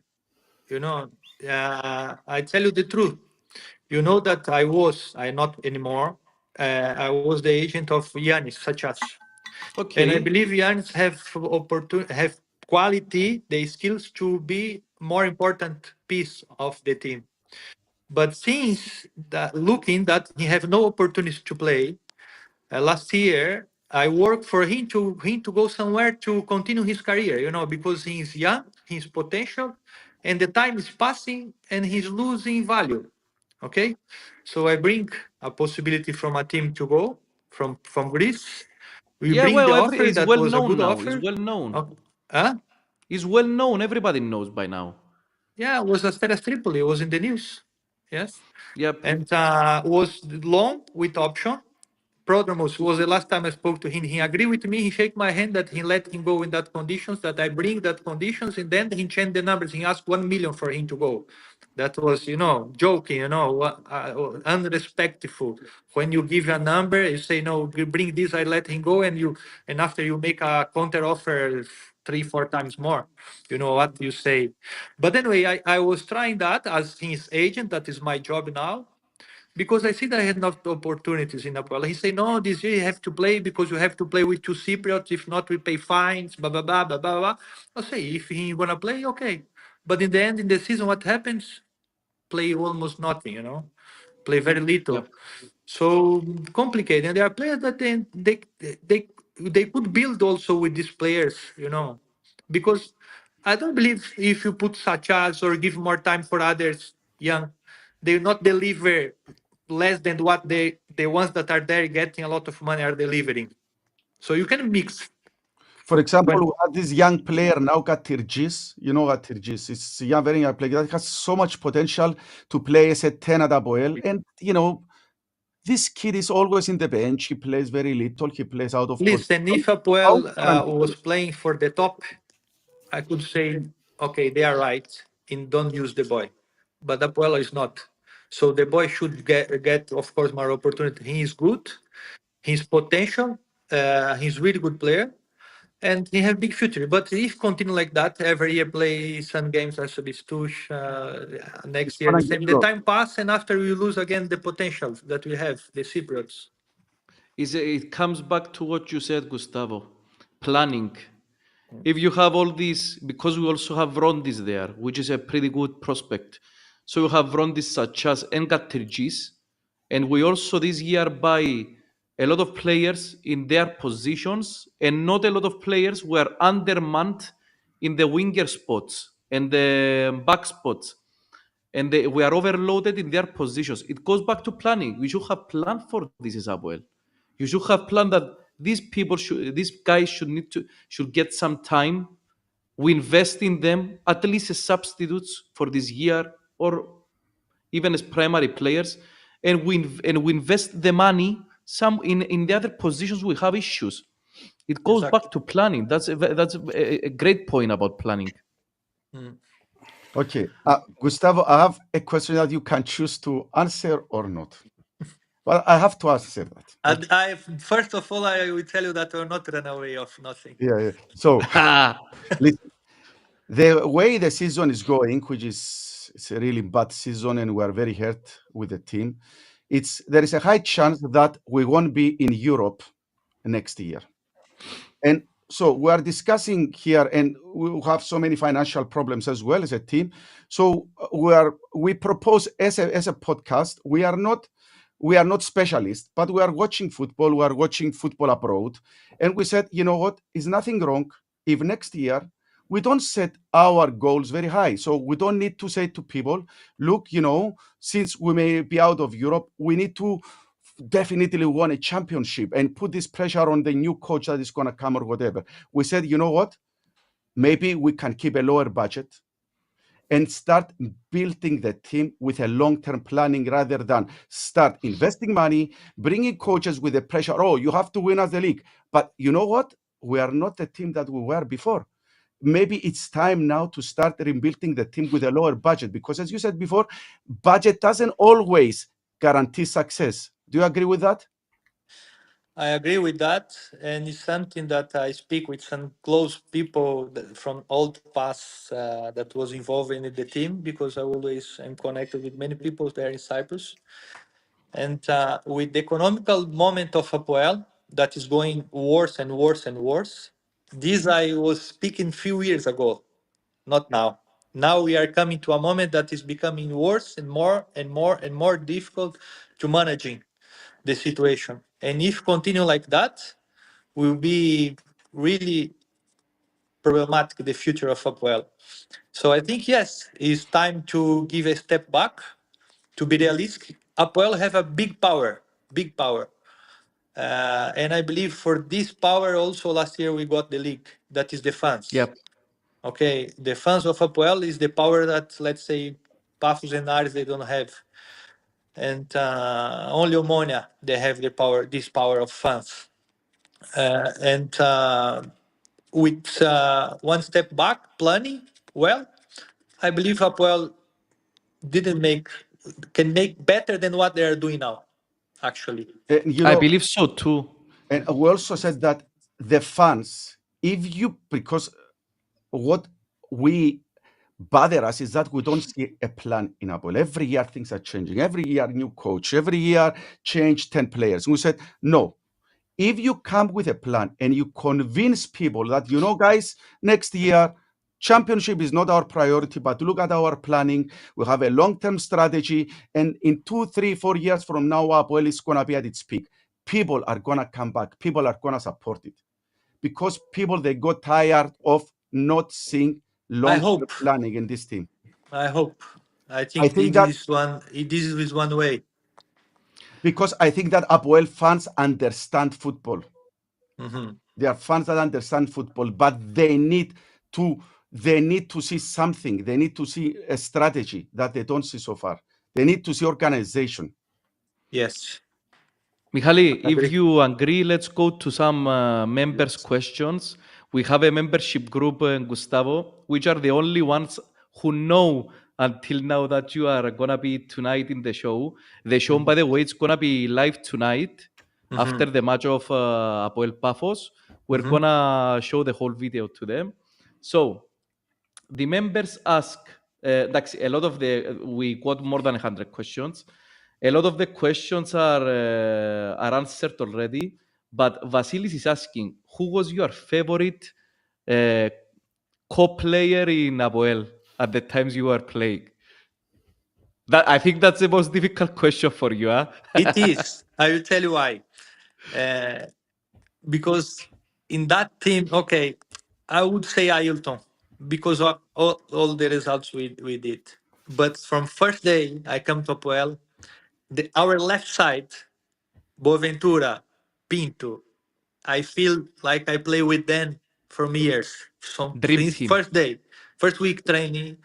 you know. I tell you the truth. You know that I'm not anymore. I was the agent of Giannis, such as. And I Okay. believe Giannis have quality, the skills to be more important piece of the team. But since that looking that he have no opportunity to play, last year I worked for him to go somewhere to continue his career, because he's young, he's potential, and the time is passing and he's losing value. Okay, so I bring a possibility from a team to go from Greece. We Yeah, bring the well, offer it's that well was a known good now. It's offer. well known. Huh? It's well known. Everybody knows by now. Yeah, it was Asteras Tripoli. It was in the news. Yes, Yep. and was long with option. Prodromos was the last time I spoke to him. He agreed with me. He shake my hand that he let him go in that conditions, that I bring that conditions, and then he changed the numbers. He asked 1 million for him to go. That was, joking, unrespectful. When you give a number, you say, no, you bring this, I let him go, and after you make a counter offer 3-4 times more. You know what you say. But anyway, I was trying that as his agent. That is my job now. Because I see that I had not opportunities in Apoel. He said, no, this year you have to play because you have to play with 2 Cypriots. If not, we pay fines, blah, blah, blah, blah, blah, blah. I say, if he going to play, okay. But in the end, in the season, what happens? Play almost nothing, play very little. Yep. So complicated. And there are players that they could build also with these players, because I don't believe if you put such as or give more time for others young, they will not deliver less than what the ones that are there getting a lot of money are delivering. So you can mix. For example, When we have this young player now, Tirgis. You know what Tirgis is? A young, very young player that has so much potential to play as a 10 at Apoel. And, this kid is always in the bench. He plays very little. He plays out of listen, position. if Apoel was playing for the top, I could say, okay, they are right in don't use the boy, but Apoel is not. So the boy should get, of course, more opportunity. He is good, he's potential, he's really good player, and he have big future. But if continue like that, every year play some games as a Bistush, next year the same. The time pass, and after we lose again the potential that we have, the Cypriots. It comes back to what you said, Gustavo. Planning. If you have all these, because we also have Rondis there, which is a pretty good prospect. So you have Rondis such as Engatirgis, and we also this year buy a lot of players in their positions, and not a lot of players were undermanned in the winger spots and the back spots. And we are overloaded in their positions. It goes back to planning. We should have planned for this as well. You should have planned that these guys should get some time. We invest in them at least as substitutes for this year, or even as primary players, and we invest the money some in the other positions we have issues. It goes Exactly. back to planning. That's a great point about planning. Okay. Gustavo, I have a question that you can choose to answer or not. Well, I have to answer that. And first of all, I will tell you that we're not run away of nothing. Yeah. So, listen, the way the season is going, which is it's a really bad season, and we are very hurt with the team, there is a high chance that we won't be in Europe next year. And so we are discussing here, and we have so many financial problems as well as a team. So we propose as a podcast. We are not specialists, but we are watching football. We are watching football abroad, and we said, you know what? Is nothing wrong if next year we don't set our goals very high. So we don't need to say to people, look, since we may be out of Europe, we need to definitely won a championship and put this pressure on the new coach that is going to come or whatever. We said, you know what? Maybe we can keep a lower budget and start building the team with a long-term planning rather than start investing money, bringing coaches with the pressure. Oh, you have to win as the league. But you know what? We are not the team that we were before. Maybe it's time now to start rebuilding the team with a lower budget, because as you said before, budget doesn't always guarantee success. Do you agree with that? I agree with that, and it's something that I speak with some close people from old past that was involved in the team, because I always am connected with many people there in Cyprus. And with the economical moment of Apoel that is going worse and worse and worse, this I was speaking few years ago, not now. Now we are coming to a moment that is becoming worse and more and more and more difficult to managing the situation. And if continue like that, will be really problematic the future of Apoel. So I think yes, it's time to give a step back, to be realistic. Apoel have a big power, big power. And I believe for this power also last year we got the league, that is the fans. Yep. Okay, the fans of Apoel is the power that, let's say, PAFOS and Ares, they don't have. And only Omonia, they have the power, this power of fans. And with one step back, planning well, I believe Apoel can make better than what they are doing now, actually. You I know, believe so too. and we also said that the fans, because what we bother us is that we don't see a plan in Apoel. Every year things are changing. Every year new coach. Every year change 10 players. We said, no. If you come with a plan and you convince people that, guys, next year, championship is not our priority, but look at our planning. We have a long-term strategy. And in 2, 3, 4 years from now, Apoel is going to be at its peak. People are going to come back. People are going to support it. Because people, they got tired of not seeing long-term planning in this team. I hope. I think this is one way. Because I think that Apoel fans understand football. Mm-hmm. They are fans that understand football, but they need to see something. They need to see a strategy that they don't see so far. They need to see organization. Yes. Michali, if you agree, let's go to some members' questions. We have a membership group, Gustavo, which are the only ones who know until now that you are going to be tonight in the show. The show, by the way, it's going to be live tonight after the match of Apoel PAFOS. We're going to show the whole video to them. So the members ask, a lot of we got more than 100 questions. A lot of the questions are answered already, but Vasilis is asking, who was your favorite co-player in Apoel at the times you were playing? I think that's the most difficult question for you, huh? It is. I will tell you why. Because in that team, okay, I would say Ailton, because of all the results we did. But from first day I come to Apoel, our left side, Boaventura, Pinto, I feel like I play with them from years. So since team. first week training,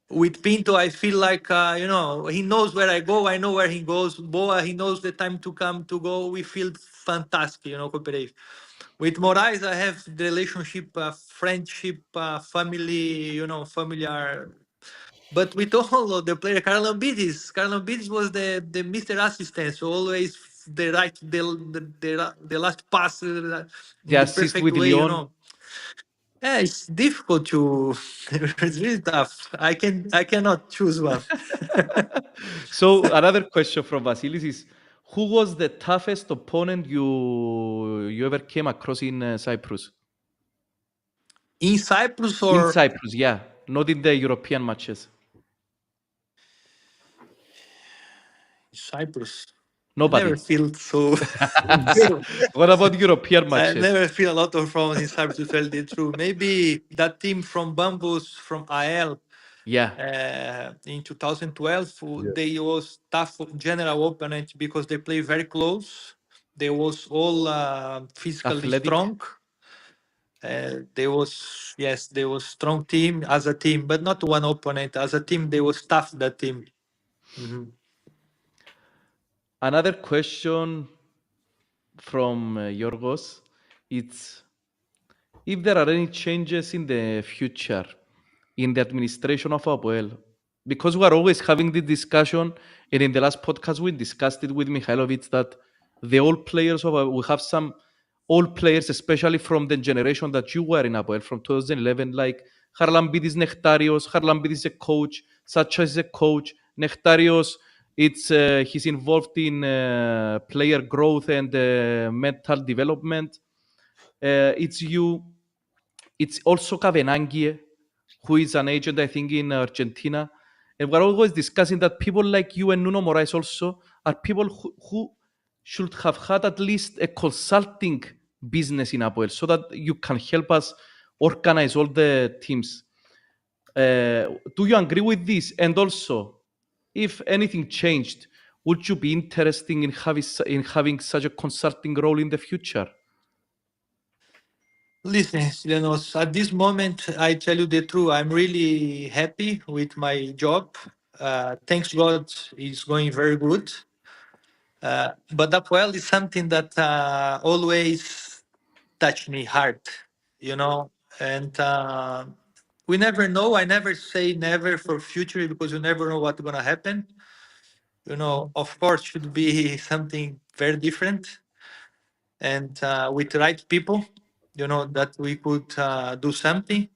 with Pinto, I feel like, he knows where I go. I know where he goes. Boa, he knows the time to come to go. We feel fantastic, cooperate. With Moraes, I have the relationship, friendship, family, familiar. But with all of the player, Carlo Bidis was the Mr. Assistant, so always the last pass, in the perfect with way, Leon. Yeah, it's difficult to. It's really tough. I cannot choose one. So another question from Vasilis is, who was the toughest opponent you ever came across in Cyprus? In Cyprus or in Cyprus? Yeah, not in the European matches. Cyprus. Nobody. I never feel so. What about European matches? I never feel a lot of problems in Cyprus, to tell the truth. Maybe that team from Bambus, from AL, Yeah. In 2012, they was tough general opponent because they play very close. They was all physically Athletic. strong. They was strong team as a team, but not one opponent. As a team, they was tough, that team. Mm-hmm. Another question from Yorgos, it's if there are any changes in the future in the administration of Apoel, because we are always having the discussion, and in the last podcast we discussed it with Mihailovic that the old players of we have some old players, especially from the generation that you were in Apoel, from 2011, like Harlambidis Nechtarios. Harlambidis is a coach, Sacha is a coach. Nechtarios, he's involved in player growth and mental development. It's you. It's also Kavenangie, who is an agent, I think, in Argentina. And we're always discussing that people like you and Nuno Moraes also are people who should have had at least a consulting business in Apoel so that you can help us organize all the teams. Do you agree with this? And also, if anything changed, would you be interested in having such a consulting role in the future? Listen, Lenos, at this moment, I tell you the truth, I'm really happy with my job. Thanks God, it's going very good. But Apoel is something that always touched me hard, you know. And we never know. I never say never for future because you never know what's gonna happen. You know, of course, should be something very different, and with the right people, you know, that we could do something.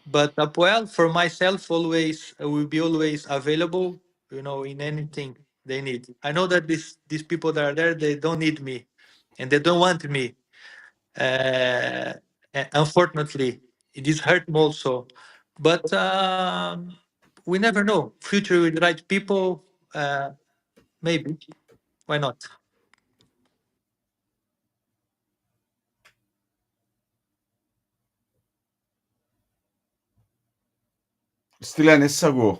But Apoel, for myself, always will be always available, you know, in anything they need. I know that these people that are there, they don't need me, and they don't want me. Uh, Unfortunately, it is hurt me also. But we never know. Future with the right people, maybe. Why not? Στείλανε εγώ.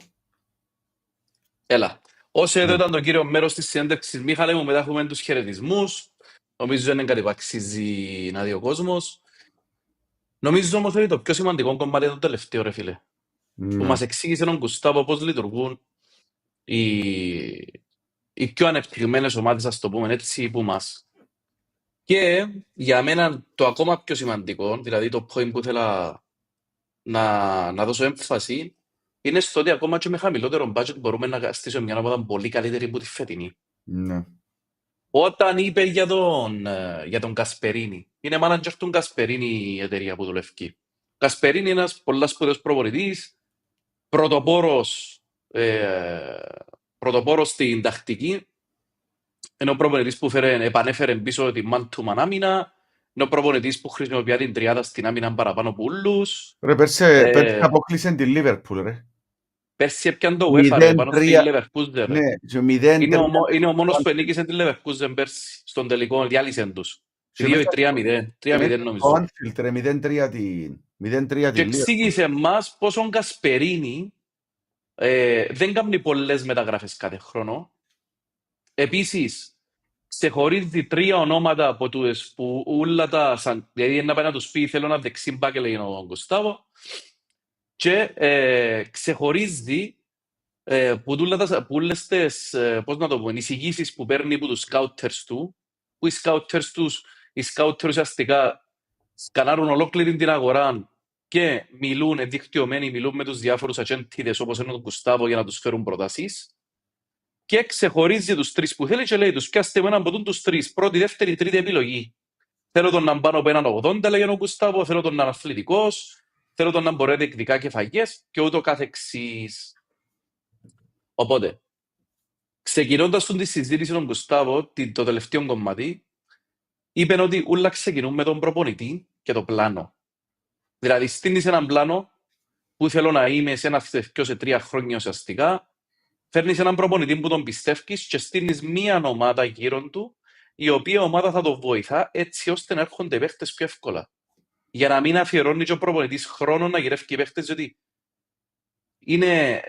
Έλα. Όσο εδώ Ναι. ήταν το κύριο μέρος της συνέντευξης, Μίχαλε μου, μετά έχουμε τους χαιρετισμούς. Νομίζω δεν είναι κάτι που αξίζει να δει ο κόσμος. Νομίζω όμως ότι το πιο σημαντικό κομμάτι είναι το τελευταίο, ρε φίλε. Που Ναι. μας εξήγησε τον Γκουστάβο πώς λειτουργούν οι πιο ανεπτυγμένες ομάδες, ας το πούμε έτσι, που μας. Και για μένα το ακόμα πιο σημαντικό, δηλαδή το point που ήθελα να δώσω έμφαση, είναι στο ότι ακόμα και με χαμηλότερο budget μπορούμε να στήσουμε μια ομάδα πολύ καλύτερη από τη φετινή. Ναι. Όταν είπε για τον Κασπερίνη, είναι manager του Κασπερίνη η εταιρεία που δουλεύει. Κασπερίνη είναι ένας πολλά σπουδαίος προπονητής, πρωτοπόρος στην τακτική. Είναι ο προπονητής που επανέφερε πίσω τη man-to-man άμυνα. Είναι ο προπονητής που χρησιμοποιεί την τριάδα στην άμυνα παραπάνω από όλους. Ρε, πέρσι αποκλείσαν τη Λίβερπουλ, ρε. Πέρσι έπιαν το UEFA ρε, πάνω στη 0-3. Leverkusen. Ναι, και 0-3. Είναι ο μόνος που ενίκησε τη Leverkusen πέρσι, στον τελικό, διάλυσεν τους. Και 2-3-0, 3-0 νομίζω. Το Anfield, ρε, 0-3 τη Και Λίβερπουλ. εξήγησε μας πως ο Κασπερίνη δεν κάνει πολλές μεταγραφές κάθε χρόνο. Επίσης, ξεχωρίζει 3 ονόματα από τους που όλα τα... Δηλαδή, να πάει να τους πει, θέλω να δεξί μπακ, λέει ο Γκουστάβο. Και ξεχωρίζει που όλες τις, πώς να το πω, εισηγήσεις που παίρνει από τους scouters του, που οι scouters ουσιαστικά σκανάρουν ολόκληρη την αγορά και μιλούν δικτυωμένοι, μιλούν με τους διάφορους ατζέντιδες όπως είναι ο Γκουστάβο για να τους φέρουν προτάσεις. Και ξεχωρίζει τους 3 που θέλει και λέει τους πιάστε με έναν από τους 3, πρώτη, δεύτερη, τρίτη επιλογή. Θέλω τον να πάνω από έναν 80, λέγει ο Γκουστάβο, θέλω τον να είναι αθλητικός, θέλω τον να μπορεί διεκδικά και φαγές και ούτω καθεξής. Οπότε, ξεκινώντας τη συζήτηση τον Γκουστάβο, το τελευταίο κομμάτι, είπε ότι όλα ξεκινούν με τον προπονητή και το πλάνο. Δηλαδή, στείνεις έναν πλάνο που θέλω να είμαι σε ένα θετικό σε 3 χρόνια ουσιαστικά, φέρνεις έναν προπονητή που τον πιστεύεις και στείνεις μία ομάδα γύρω του, η οποία ομάδα θα το βοηθά έτσι ώστε να έρχονται οι παίχτες πιο εύκολα. Για να μην αφιερώνει και ο προπονητής χρόνο να γυρεύει οι παίχτες, γιατί είναι,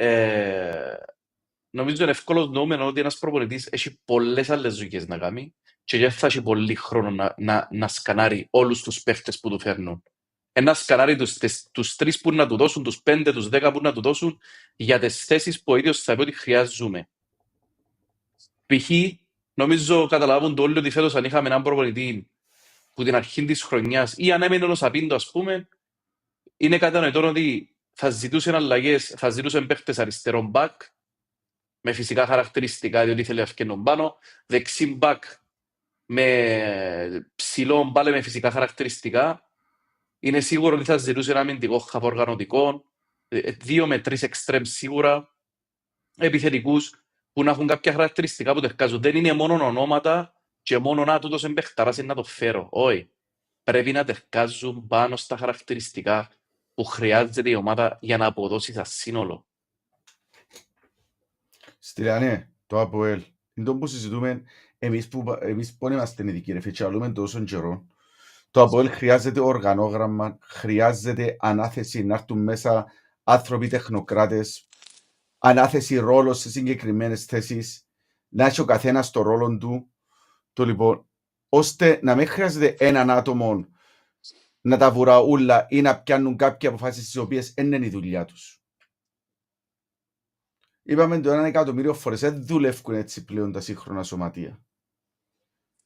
νομίζω είναι εύκολο νόμιμο ότι ένας προπονητής έχει πολλές άλλες δουλειές να κάνει και δεν θα έχει πολύ χρόνο να σκανάρει όλους τους παίχτες που του φέρνουν. Ένα σκανάρει τους 3 που να του δώσουν, τους 5, τους 10 που να του δώσουν για τις θέσεις που ο ίδιος θα πει ότι χρειάζομαι. Π.χ. νομίζω καταλάβουν το όλοι ότι φέτος αν είχαμε έναν προπονητή που την αρχή της χρονιάς ή αν έμενε ο Σαπίντο, ας πούμε, είναι κατανοητό ότι θα ζητούσαν αλλαγές, θα ζητούσαν παίχτες αριστερών μπακ με φυσικά χαρακτηριστικά, διότι ήθελε να φκένουν πάνω, δεξί μπακ με ψηλό μπάλε με φυσικά χαρακτηριστικά. Είναι σίγουρο ότι θα ζητούσε ένα αμυντικό χαπ οργανωτικό, 2 με 3 εξτρέμ σίγουρα, επιθετικούς που να έχουν κάποια χαρακτηριστικά που τερκάζουν. Δεν είναι μόνο ονόματα και μόνο να τούτος εμπαιχταράς να το φέρω. Όχι. Πρέπει να τερκάζουν πάνω στα χαρακτηριστικά που χρειάζεται η ομάδα για να αποδώσει σαν σύνολο. Στυλιανέ, το ΑΠΟΕΛ. Είναι το που συζητούμε εμείς που είμαστε ειδικοί ρε φίλε, αλούμε τόσο καιρό. Το ΑΠΟΕΛ χρειάζεται οργανόγραμμα, χρειάζεται ανάθεση να έρθουν μέσα άνθρωποι τεχνοκράτες, ανάθεση ρόλο σε συγκεκριμένες θέσεις, να έχει ο καθένας το ρόλο του, το λοιπόν, ώστε να μην χρειάζεται έναν άτομο να τα βουραούλα ή να πιάνουν κάποιες αποφάσεις τις οποίες δεν είναι η δουλειά τους. Είπαμε το 1.000.000 φορές, δεν δουλεύουν έτσι πλέον τα σύγχρονα σωματεία.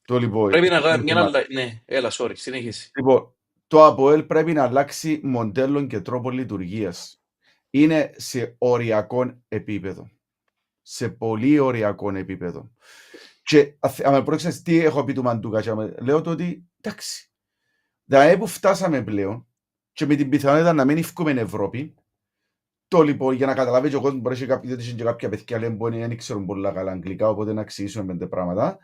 Το λοιπόν, Πρέπει να κάνει μια άλλα... Ναι, έλα, sorry, συνέχιση. λοιπόν, το ΑΠΟΕΛ πρέπει να αλλάξει μοντέλο και τρόπο λειτουργίας. Είναι σε οριακό επίπεδο. Σε πολύ οριακό επίπεδο. Και αν με πρόξες τι έχω πει του Μαντούκα, λέω το ότι εντάξει, δηλαδή που φτάσαμε πλέον και με την πιθανότητα να μην ευκούμε Ευρώπη, το λοιπόν για να καταλάβει και ο κόσμος μπορεί και κάποια παιδιά λένε μπορεί να μην ξέρουν πολλά καλά αγγλικά, οπότε να αξίσουμε 5 πράγματα.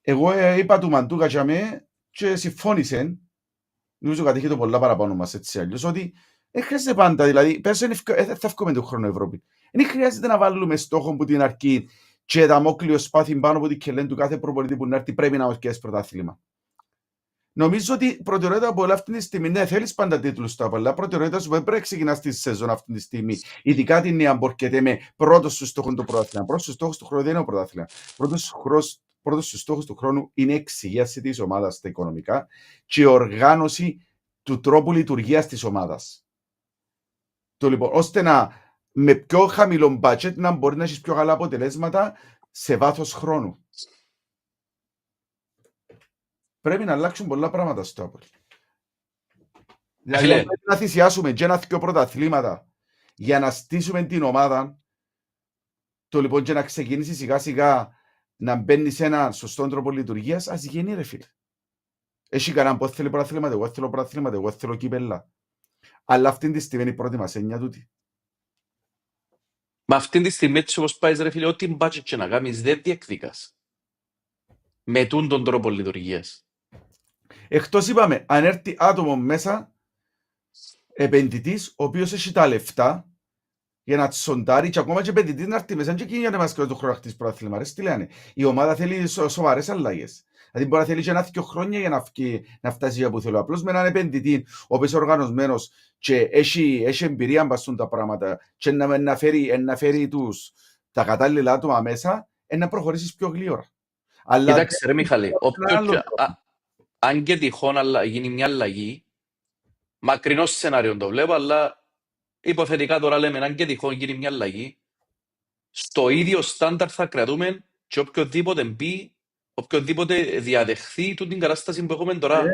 Εγώ είπα του Μαντούκα και συμφώνησε, νομίζω κατέχει το πολλά παραπάνω μας έτσι αλλιώς, ότι δεν χρειάζεται πάντα, δηλαδή πες θα βγούμε τον χρόνο Ευρώπη. Δεν χρειάζεται να βάλουμε στόχο που την αρκεί και δαμόκλειο σπάθη πάνω από την κελέν του κάθε προπονητή που να έρθει πρέπει να ορκιάσει πρωτάθλημα. Νομίζω ότι η προτεραιότητα από όλα αυτή τη στιγμή, ναι, θέλεις πάντα τίτλους στο ΑΠΟΕΛ, αλλά προτεραιότητα σου δεν πρέπει να ξεκινάς τη σεζόν αυτή τη στιγμή. Ειδικά την νέα μπορκέται με πρώτος σου στόχο το πρωτάθλημα. Πρώτος σου στόχος του χρόνου δεν είναι ο πρωτάθλημα. Πρώτος σου στόχος του χρόνου είναι η εξηγίαση της ομάδας στα οικονομικά και η οργάνωση του τρόπου λειτουργίας της ομάδας. Το λοιπόν, ώστε να με πιο χαμηλό budget να μπορεί να έχεις πιο καλά αποτελέσματα σε βάθος χρόνου. Πρέπει να αλλάξουν πολλά πράγματα στο ΑΠΟΕΛ. Δηλαδή πρέπει να θυσιάσουμε και ένα-δυο πρωταθλήματα για να στήσουμε την ομάδα, το λοιπόν και να ξεκινήσει σιγά σιγά να μπαίνει σε έναν σωστό τρόπο λειτουργίας, ας γίνει ρε φίλε. Έχει κανέναν που θέλει πρωταθλήματα, εγώ θέλω πρωταθλήματα, εγώ θέλω κύπελλα. Αλλά αυτή τη στιγμή είναι η πρώτη μας έννοια τούτη. Μα αυτή τη στιγμή έτσι όπως πάει ρε φίλε, ό,τι budget και να κάνεις δεν διεκδικάς. Με τον τρόπο λειτουργίας. Εκτός είπαμε, αν έρθει άτομο μέσα, επενδυτής, ο οποίος έχει τα λεφτά για να τσοντάρει και ακόμα και επενδυτής να έρθει μέσα και εκείνη για να μας κάνει το χρόνο χτίσει πρωτάθλημα. Ρε τι λένε, η ομάδα θέλει σοβαρές αλλαγές. Δηλαδή μπορεί να θέλει και ένα-δυο χρόνια για να φτάσει για που θέλω. Απλώς με έναν επενδυτή, ο οποίος είναι οργανωσμένος και έχει εμπειρία μπαστούν τα πράγματα και να φέρει τα κατάλληλα άτομα μέσα, να προχωρήσεις πιο γλύωρα. Κοίταξε ρε Μιχαλή, αν και τυχόν γίνει μια αλλαγή, μακρινό σενάριο το βλέπω, αλλά υποθετικά τώρα λέμε, αν και τυχόν γίνει μια αλλαγή, στο ίδιο στάνταρ θα κρατούμε και οποιοδήποτε μπει, οποιοδήποτε διαδεχθεί την κατάσταση που έχουμε τώρα.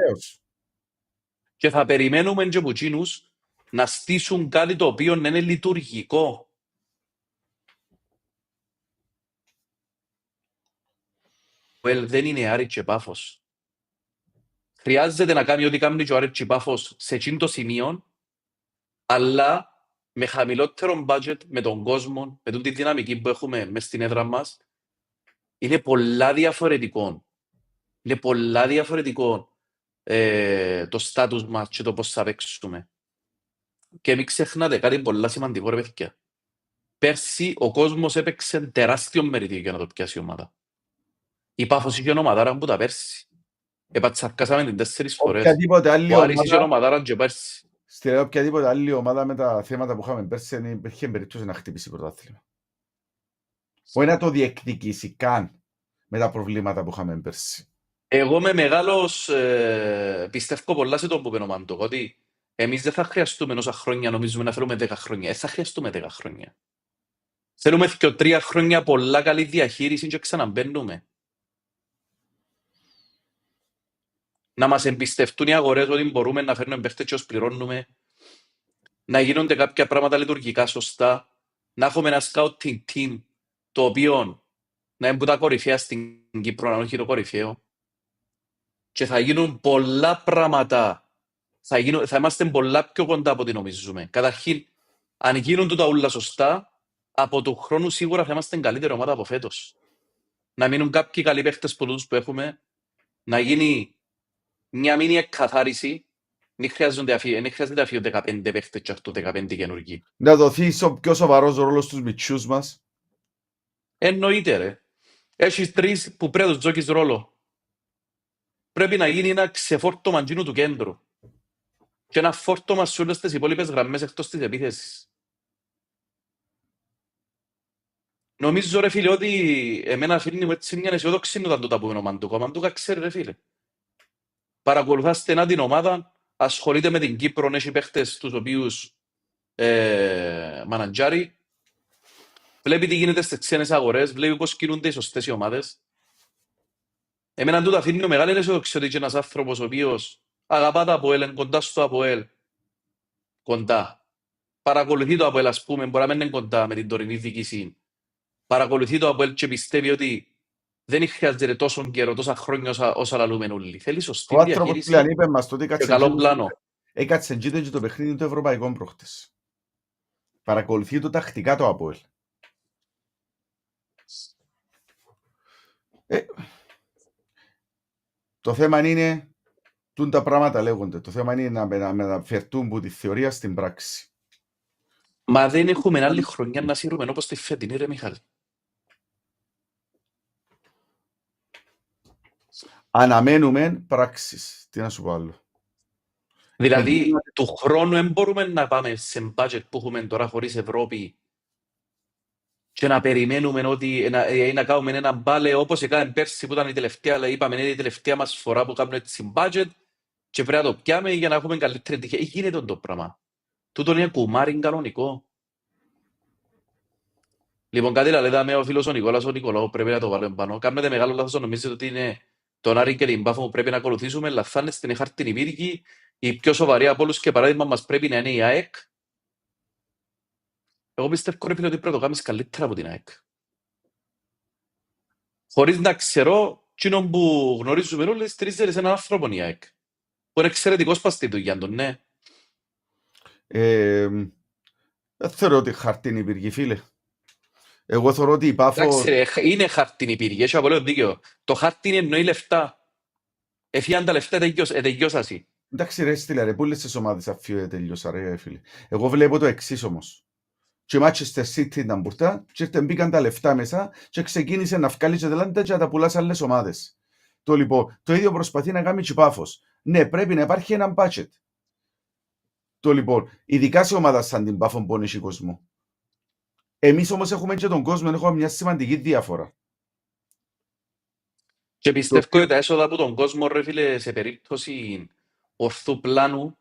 Και θα περιμένουμε και από εκείνους να στήσουν κάτι το οποίο να είναι λειτουργικό. Δεν είναι Άρη και Πάφος. Χρειάζεται να κάνει ό,τι κάνει και ο Άρη και Πάφος σε εκείνο το σημείο, αλλά με χαμηλότερο budget, με τον κόσμο, με τη δυναμική που έχουμε μες στην έδρα μας, είναι πολλά διαφορετικό. Είναι πολλά διαφορετικό το στάτους μας και το πώς θα παίξουμε. Και μην ξεχνάτε κάτι πολλά σημαντικό ρε παιδιά. Πέρσι ο κόσμος έπαιξε τεράστιο μερίδιο για να το πιάσει η ομάδα. Η Πάφος είχε ομαδάρα που τα πέρσι. Επατσαρκάσαμε την 4 φορές. Ο Άρης είχε ομαδάρα και πέρσι. Στην οποιαδήποτε άλλη ομάδα με τα θέματα που είχαμε πέρσι δεν υπήρχε περίπτωση να χτυπήσει πρωτάθλημα. Όχι να το διεκδικήσει καν με τα προβλήματα που είχαμε πέρσι. Εγώ είμαι μεγάλος, πιστεύω πολλά σε τον που πένω ότι εμείς δεν θα χρειαστούμε όσα χρόνια νομίζουμε να θέλουμε 10 χρόνια. Θα χρειαστούμε 10 χρόνια. Θέλουμε 2-3 χρόνια πολλά καλή διαχείριση και ξαναμπαίνουμε. Να μας εμπιστευτούν οι αγορές ότι μπορούμε να φέρνουμε παίχτες και ως πληρώνουμε, να γίνονται κάποια πράγματα λειτουργικά σωστά, να έχουμε ένα scouting team το οποίο να είναι που τα κορυφαία στην Κύπρο, αν όχι το κορυφαίο. Και θα γίνουν πολλά πράγματα. Θα είμαστε πολλά πιο κοντά από ό,τι νομίζουμε. Καταρχήν, αν γίνουν τούτα όλα σωστά, από του χρόνου σίγουρα θα είμαστε καλύτερη ομάδα από φέτος. Να μείνουν κάποιοι καλοί παίχτες πολλούς που έχουμε, να γίνει μια μήνυ εκκαθάριση. Δεν χρειάζεται να φύγουν 15 παίχτες και αυτό 15 καινούργοι. Να δοθεί πιο σοβαρός ρόλος στους μητσούς μας. Εννοείται ρε. Έχεις 3 που πρέπει να τους τζόκεις ρόλο. Πρέπει να γίνει ένα ξεφόρτωμα τζίνου του κέντρου. Και ένα φόρτωμα σε όλες τις υπόλοιπες γραμμές εκτός της επίθεσης. Νομίζω ρε φίλε ότι εμένα αφήνει μου έτσι μια αισιόδοξη όταν το τα πούμε ο Μαντούκα. Ο Μαντούκα ξέρει ρε φίλε. Παρακολουθά στενά την ομάδα, ασχολείται με την Κύπρο, έχει παίχτες τους οποίους μανατζάρει. Βλέπει τι γίνεται στις ξένες αγορές, βλέπει πώς κινούνται οι σωστές οι ομάδες. Εμένα τούτο αφήνει μεγάλη αισιοδοξία ότι είναι ένας άνθρωπος ο οποίος αγαπά το ΑΠΟΕΛ, είναι κοντά στο ΑΠΟΕΛ. Κοντά. Παρακολουθεί το ΑΠΟΕΛ, ας πούμε, μπορεί να μην είναι κοντά με την τωρινή διοίκηση. Παρακολουθεί το ΑΠΟΕΛ και πιστεύει ότι δεν χρειάζεται τόσο καιρό, τόσα χρόνια όσα λαλούμε όλοι. Θέλει σωστή Ο άνθρωπος διαχείριση πλέον είπε μας τότε και καλό πλάνο. έκατσε και το παιχνίδι του Ευρωπαϊκών προχτές. Παρακολουθεί το τακτικά το ΑΠΟΕΛ. Το θέμα είναι, τούν τα πράγματα λέγονται, το θέμα είναι να μεταφερθούν από τη θεωρία στην πράξη. Μα δεν έχουμε άλλη χρονιά να σύρουμε όπως τη φετινή ρε Μιχάλη. Αναμένουμε πράξεις. Τι να σου πω άλλο. Δηλαδή, του χρόνου δεν μπορούμε να πάμε σε budget που έχουμε τώρα χωρίς Ευρώπη και να περιμένουμε ότι να κάνουμε ένα μπάλε όπως έκανε πέρσι που ήταν η τελευταία, αλλά είπαμε είναι η τελευταία μας φορά που κάνουμε έτσι budget και πρέπει να το πιάμε για να έχουμε καλύτερη τυχαία. Γίνεται το πράγμα. Τούτο είναι κουμάρι κανονικό. Λοιπόν, κάτι λέτε ο φίλος ο Νικόλας, ο Νικολάου πρέπει να το βάλουμε πάνω. Κάνετε μεγάλο λάθος, νομίζετε ότι είναι τον Άρη και την Πάφο που πρέπει να ακολουθήσουμε, αλλά θα είναι στην χάρτινη πύργη. Η πιο σοβαρή από όλους και παράδειγμα μας πρέπει να είναι η ΑΕΚ. Εγώ πιστεύω ρε φίλε ότι πρέπει να το κάνεις καλύτερα από την ΑΕΚ. Χωρίς να ξέρω, εκείνον που γνωρίζουμε όλοι στηρίζεται σε έναν άνθρωπο η ΑΕΚ. Που είναι εξαιρετικός πας στη δουλειά του, ναι. Δεν θεωρώ ότι χαρτίνη πύργη, φίλε. Εγώ θεωρώ ότι η ΠΑΦΟΣ... Εντάξει, είναι χαρτινή πύργη, έχει απολύτως δίκαιο. Το χάρτινη εννοεί λεφτά. Εφιάν τα λεφτά τελειώσασαι. Εντάξει ρε στήλα ρε, πούλες τις ομάδες αφιώ τελειώσα ρε φίλε. Εγώ βλέπω το εξής όμως. Και η Manchester City ήταν μπουρτά και ήρθαν μπήκαν τα λεφτά μέσα και ξεκίνησε να βγάλει και τελάντα και να τα πουλά σε άλλες ομάδες. Το λοιπόν, το ίδιο προσπαθεί να κάνει και η ΠΑΦΟΣ. Ναι, πρέπει να υπάρχει ένα budget. Το λοιπόν, ειδικά σε ομάδα σαν την ΠΑΦΟ που έχει κόσμο. Εμείς όμως έχουμε και τον κόσμο, έχουμε μια σημαντική διαφορά. Και πιστεύω ότι τα έσοδα από τον κόσμο, ρε φίλε, σε περίπτωση ορθού πλάνου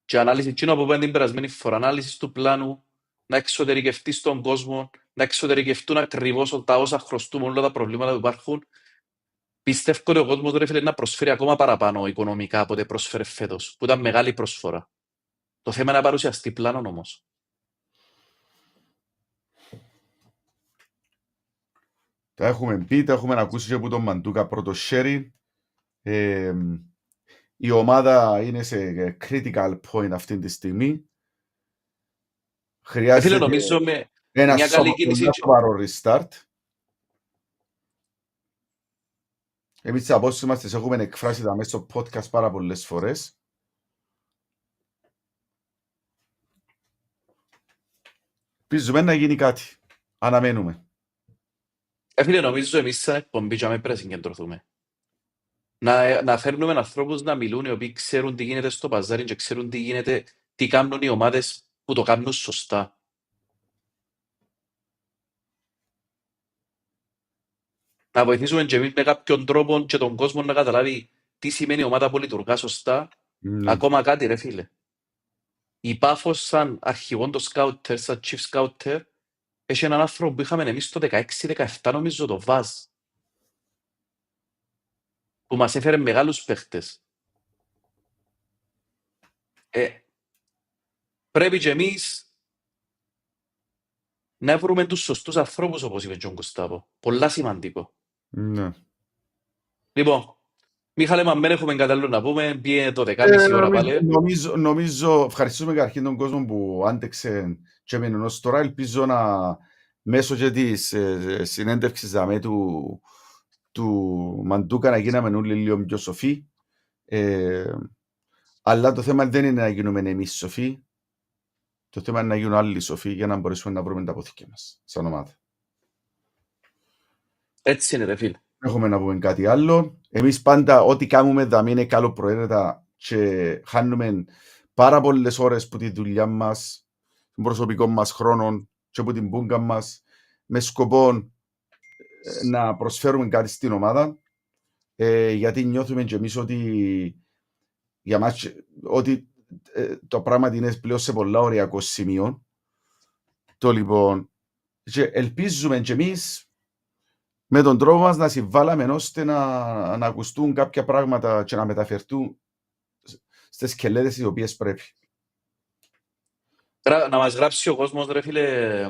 και ανάλυση εκείνο από πέντε την περασμένη φορά, ανάλυση του πλάνου, να εξωτερικευτεί στον κόσμο, να εξωτερικευτούν ακριβώς τα όσα χρωστούμε, όλα τα προβλήματα που υπάρχουν. Πιστεύω ότι ο κόσμος, ρε φίλε, να προσφέρει ακόμα παραπάνω οικονομικά από ό,τι πρόσφερε φέτος, που ήταν μεγάλη προσφορά. Το θέμα είναι να παρουσιαστεί πλάνο όμως. Τα έχουμε πει, τα έχουμε ακούσει και από τον Μαντούκα πρώτο sharing. Η ομάδα είναι σε critical point αυτή τη στιγμή. Χρειάζεται νομίζω με ένα μια καλή κίνηση. σοβαρό restart. Εμείς τις απόψεις μας τις έχουμε εκφράσει τα μέσα στο podcast πάρα πολλές φορές. Ελπίζουμε να γίνει κάτι. Αναμένουμε. Φίλε, νομίζω εμείς σαν εκπομπή και πρέπει να συγκεντρωθούμε. Να φέρνουμε ανθρώπους να μιλούν οι οποίοι ξέρουν τι γίνεται στο παζάρι και ξέρουν τι γίνεται, τι κάνουν οι ομάδες που το κάνουν σωστά. Να βοηθήσουμε και εμείς με κάποιον τρόπο και τον κόσμο να καταλάβει τι σημαίνει η ομάδα που λειτουργά σωστά. Ακόμα κάτι ρε φίλε. Η ΠΑΦΟΣ σαν αρχηγόν το σκάουτερ, σαν chief scouter, έχει έναν άνθρωπο που είχαμε εμείς το 16-17 νομίζω το Βάζ. Που μας έφερε μεγάλους παίχτες. Πρέπει και εμείς να βρούμε τους σωστούς ανθρώπους, όπως είπε ο Γκουστάβο. Πολλά σημαντικό. Ναι. Λοιπόν, Μιχάλε, μα δεν έχουμε κατάλληλο να πούμε, πήγε το 10.30 ώρα πάλι. Νομίζω, ευχαριστούμε καταρχήν τον κόσμο που άντεξε και έμεινε ως τώρα. Ελπίζω να μέσω και της συνέντευξης δαμέ του Μαντούκα να γίναμε όλοι λίγο πιο σοφοί. Αλλά το θέμα δεν είναι να γίνουμε εμείς σοφοί. Το θέμα είναι να γίνουν άλλοι σοφοί για να μπορέσουμε να βρούμε τα αποθήκια μας σαν ομάδα. Έτσι είναι, ρε φίλε. Έχουμε να πούμε κάτι άλλο. Εμείς πάντα ό,τι κάνουμε δαμέ είναι καλοπροαίρετα και χάνουμε πάρα πολλές ώρες που τη δουλειά μας, τον προσωπικό μας χρόνο και από την πούγκα μας με σκοπό να προσφέρουμε κάτι στην ομάδα, γιατί νιώθουμε και εμείς ότι για μας ότι το πράγμα είναι πλέον σε πολλά ωριακό σημείο. Το λοιπόν, και ελπίζουμε και εμείς με τον τρόπο μας να συμβάλαμε ώστε να ακουστούν κάποια πράγματα και να μεταφερθούν στις σκελέτες οι οποίες πρέπει. Να μας γράψει ο κόσμος, ρε φίλε,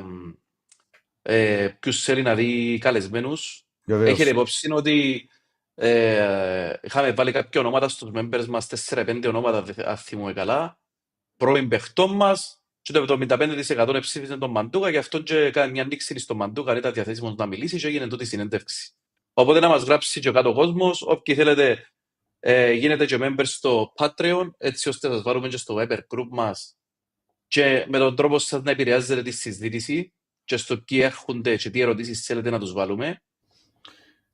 ποιος θέλει να δει καλεσμένους. Έχετε υπόψη ότι είχαμε βάλει κάποια ονόματα στους members μας, 4-5 ονόματα, αν θυμούμε καλά, πρώην παιχτών μας, και το 75% ψήφισαν τον Μαντούκα, και αυτό και έκανε μια ανοίξη στον Μαντούκα, αν ήταν διαθέσιμος να μιλήσει, και έγινε τότε η συνέντευξη. Οπότε να μας γράψει και ο κάτω κόσμος, όποιοι θέλετε, γίνετε και members στο Patreon, έτσι ώστε να σας βάλουμε και στο Viber group μας, και με τον τρόπο σας να επηρεάζετε τη συζήτηση και στο ποιοι έρχονται και τι ερωτήσεις θέλετε να τους βάλουμε.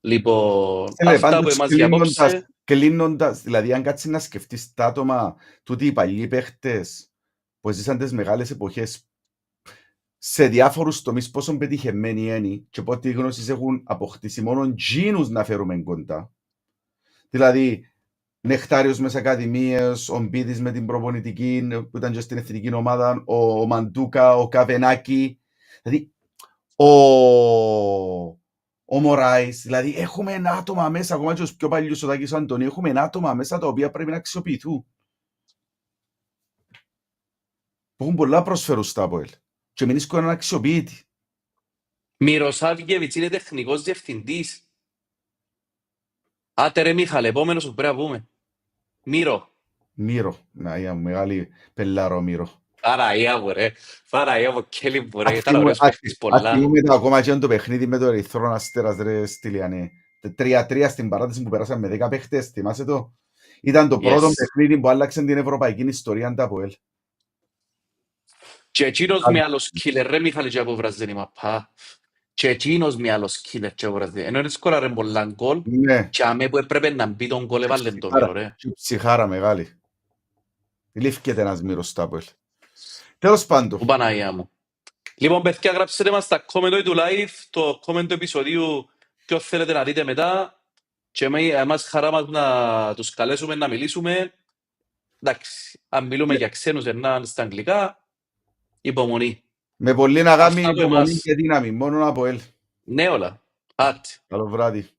Λοιπόν, αυτά που εμάς για απόψε. Κλείνοντας, δηλαδή αν κάτσεις να σκεφτείς τα άτομα, τούτοι οι παλιοί παίχτες που ζήσαν τις μεγάλες εποχές σε διάφορους τομείς πόσο πετυχημένοι είναι και πότε οι γνώσεις έχουν αποκτήσει μόνο τζίνους να φέρουμε κοντά. Δηλαδή, Νεκτάριος με τις ακαδημίες, ο Μπίδης με την προπονητική που ήταν και στην εθνική ομάδα, ο Μαντούκα, ο Καβενάκη, δηλαδή ο Μωράης, δηλαδή έχουμε ένα άτομα μέσα, ακόμα και τους πιο παλιούς ο Τάκης Αντωνίου, έχουμε ένα άτομα μέσα τα οποία πρέπει να αξιοποιηθούν. Που έχουν πολλά προσφέρουν στα ΑΠΟΕΛ και μην είναι αξιοποιητοί. Μυροσάβγεβιτς είναι τεχνικός διευθυντής. Άτε ρε Μίχαλε, επόμενος που πρέπει να πούμε. Μύρο, να μεγάλη πελάρο Μύρο. Παραία μου ρε, παραία μου κέλη μου ρε, ήταν ωραίος παίχτης πολλά. Αθιούμε το ακόμα και το παιχνίδι με το Ερυθρόν Αστέρας ρε Στυλιανέ. 3-3 στην παράτηση που περάσαμε με 10 παίχτες, θυμάσαι το. Ήταν το πρώτο παιχνίδι που άλλαξε την ευρωπαϊκή ιστορία τα ΑΠΟΕΛ. Και εκείνος με άλλος κίλερ ρε Μίχαλε και από βραζένει μαπά. Και εκείνος με άλλος κίλερ και από βραζένει. Ενώ είναι σκοράρε πολλά γκολ και αμέ που έπρεπε να μπει τον γκολ έβαλε το Μύρο ρε. Ψυχάρα μεγάλη. Λήφκεται ένας Μύρος στα ΑΠΟΕΛ. Τέλος πάντων. Που Παναγία μου. Λοιπόν, παιδιά, γράψτε μας στα comment του live, το comment του επεισοδίου, ποιο θέλετε να δείτε μετά. Και εμάς χαρά μας να τους καλέσουμε να μιλήσουμε. Εντάξει, αν μιλούμε για ξένους εννάν στα αγγλικά, υπομονή. Με πολύ αγάπη, υπομονή και δύναμη, μόνο ΑΠΟΕΛ. Ναι όλα. Άτσι. Καλό βράδυ.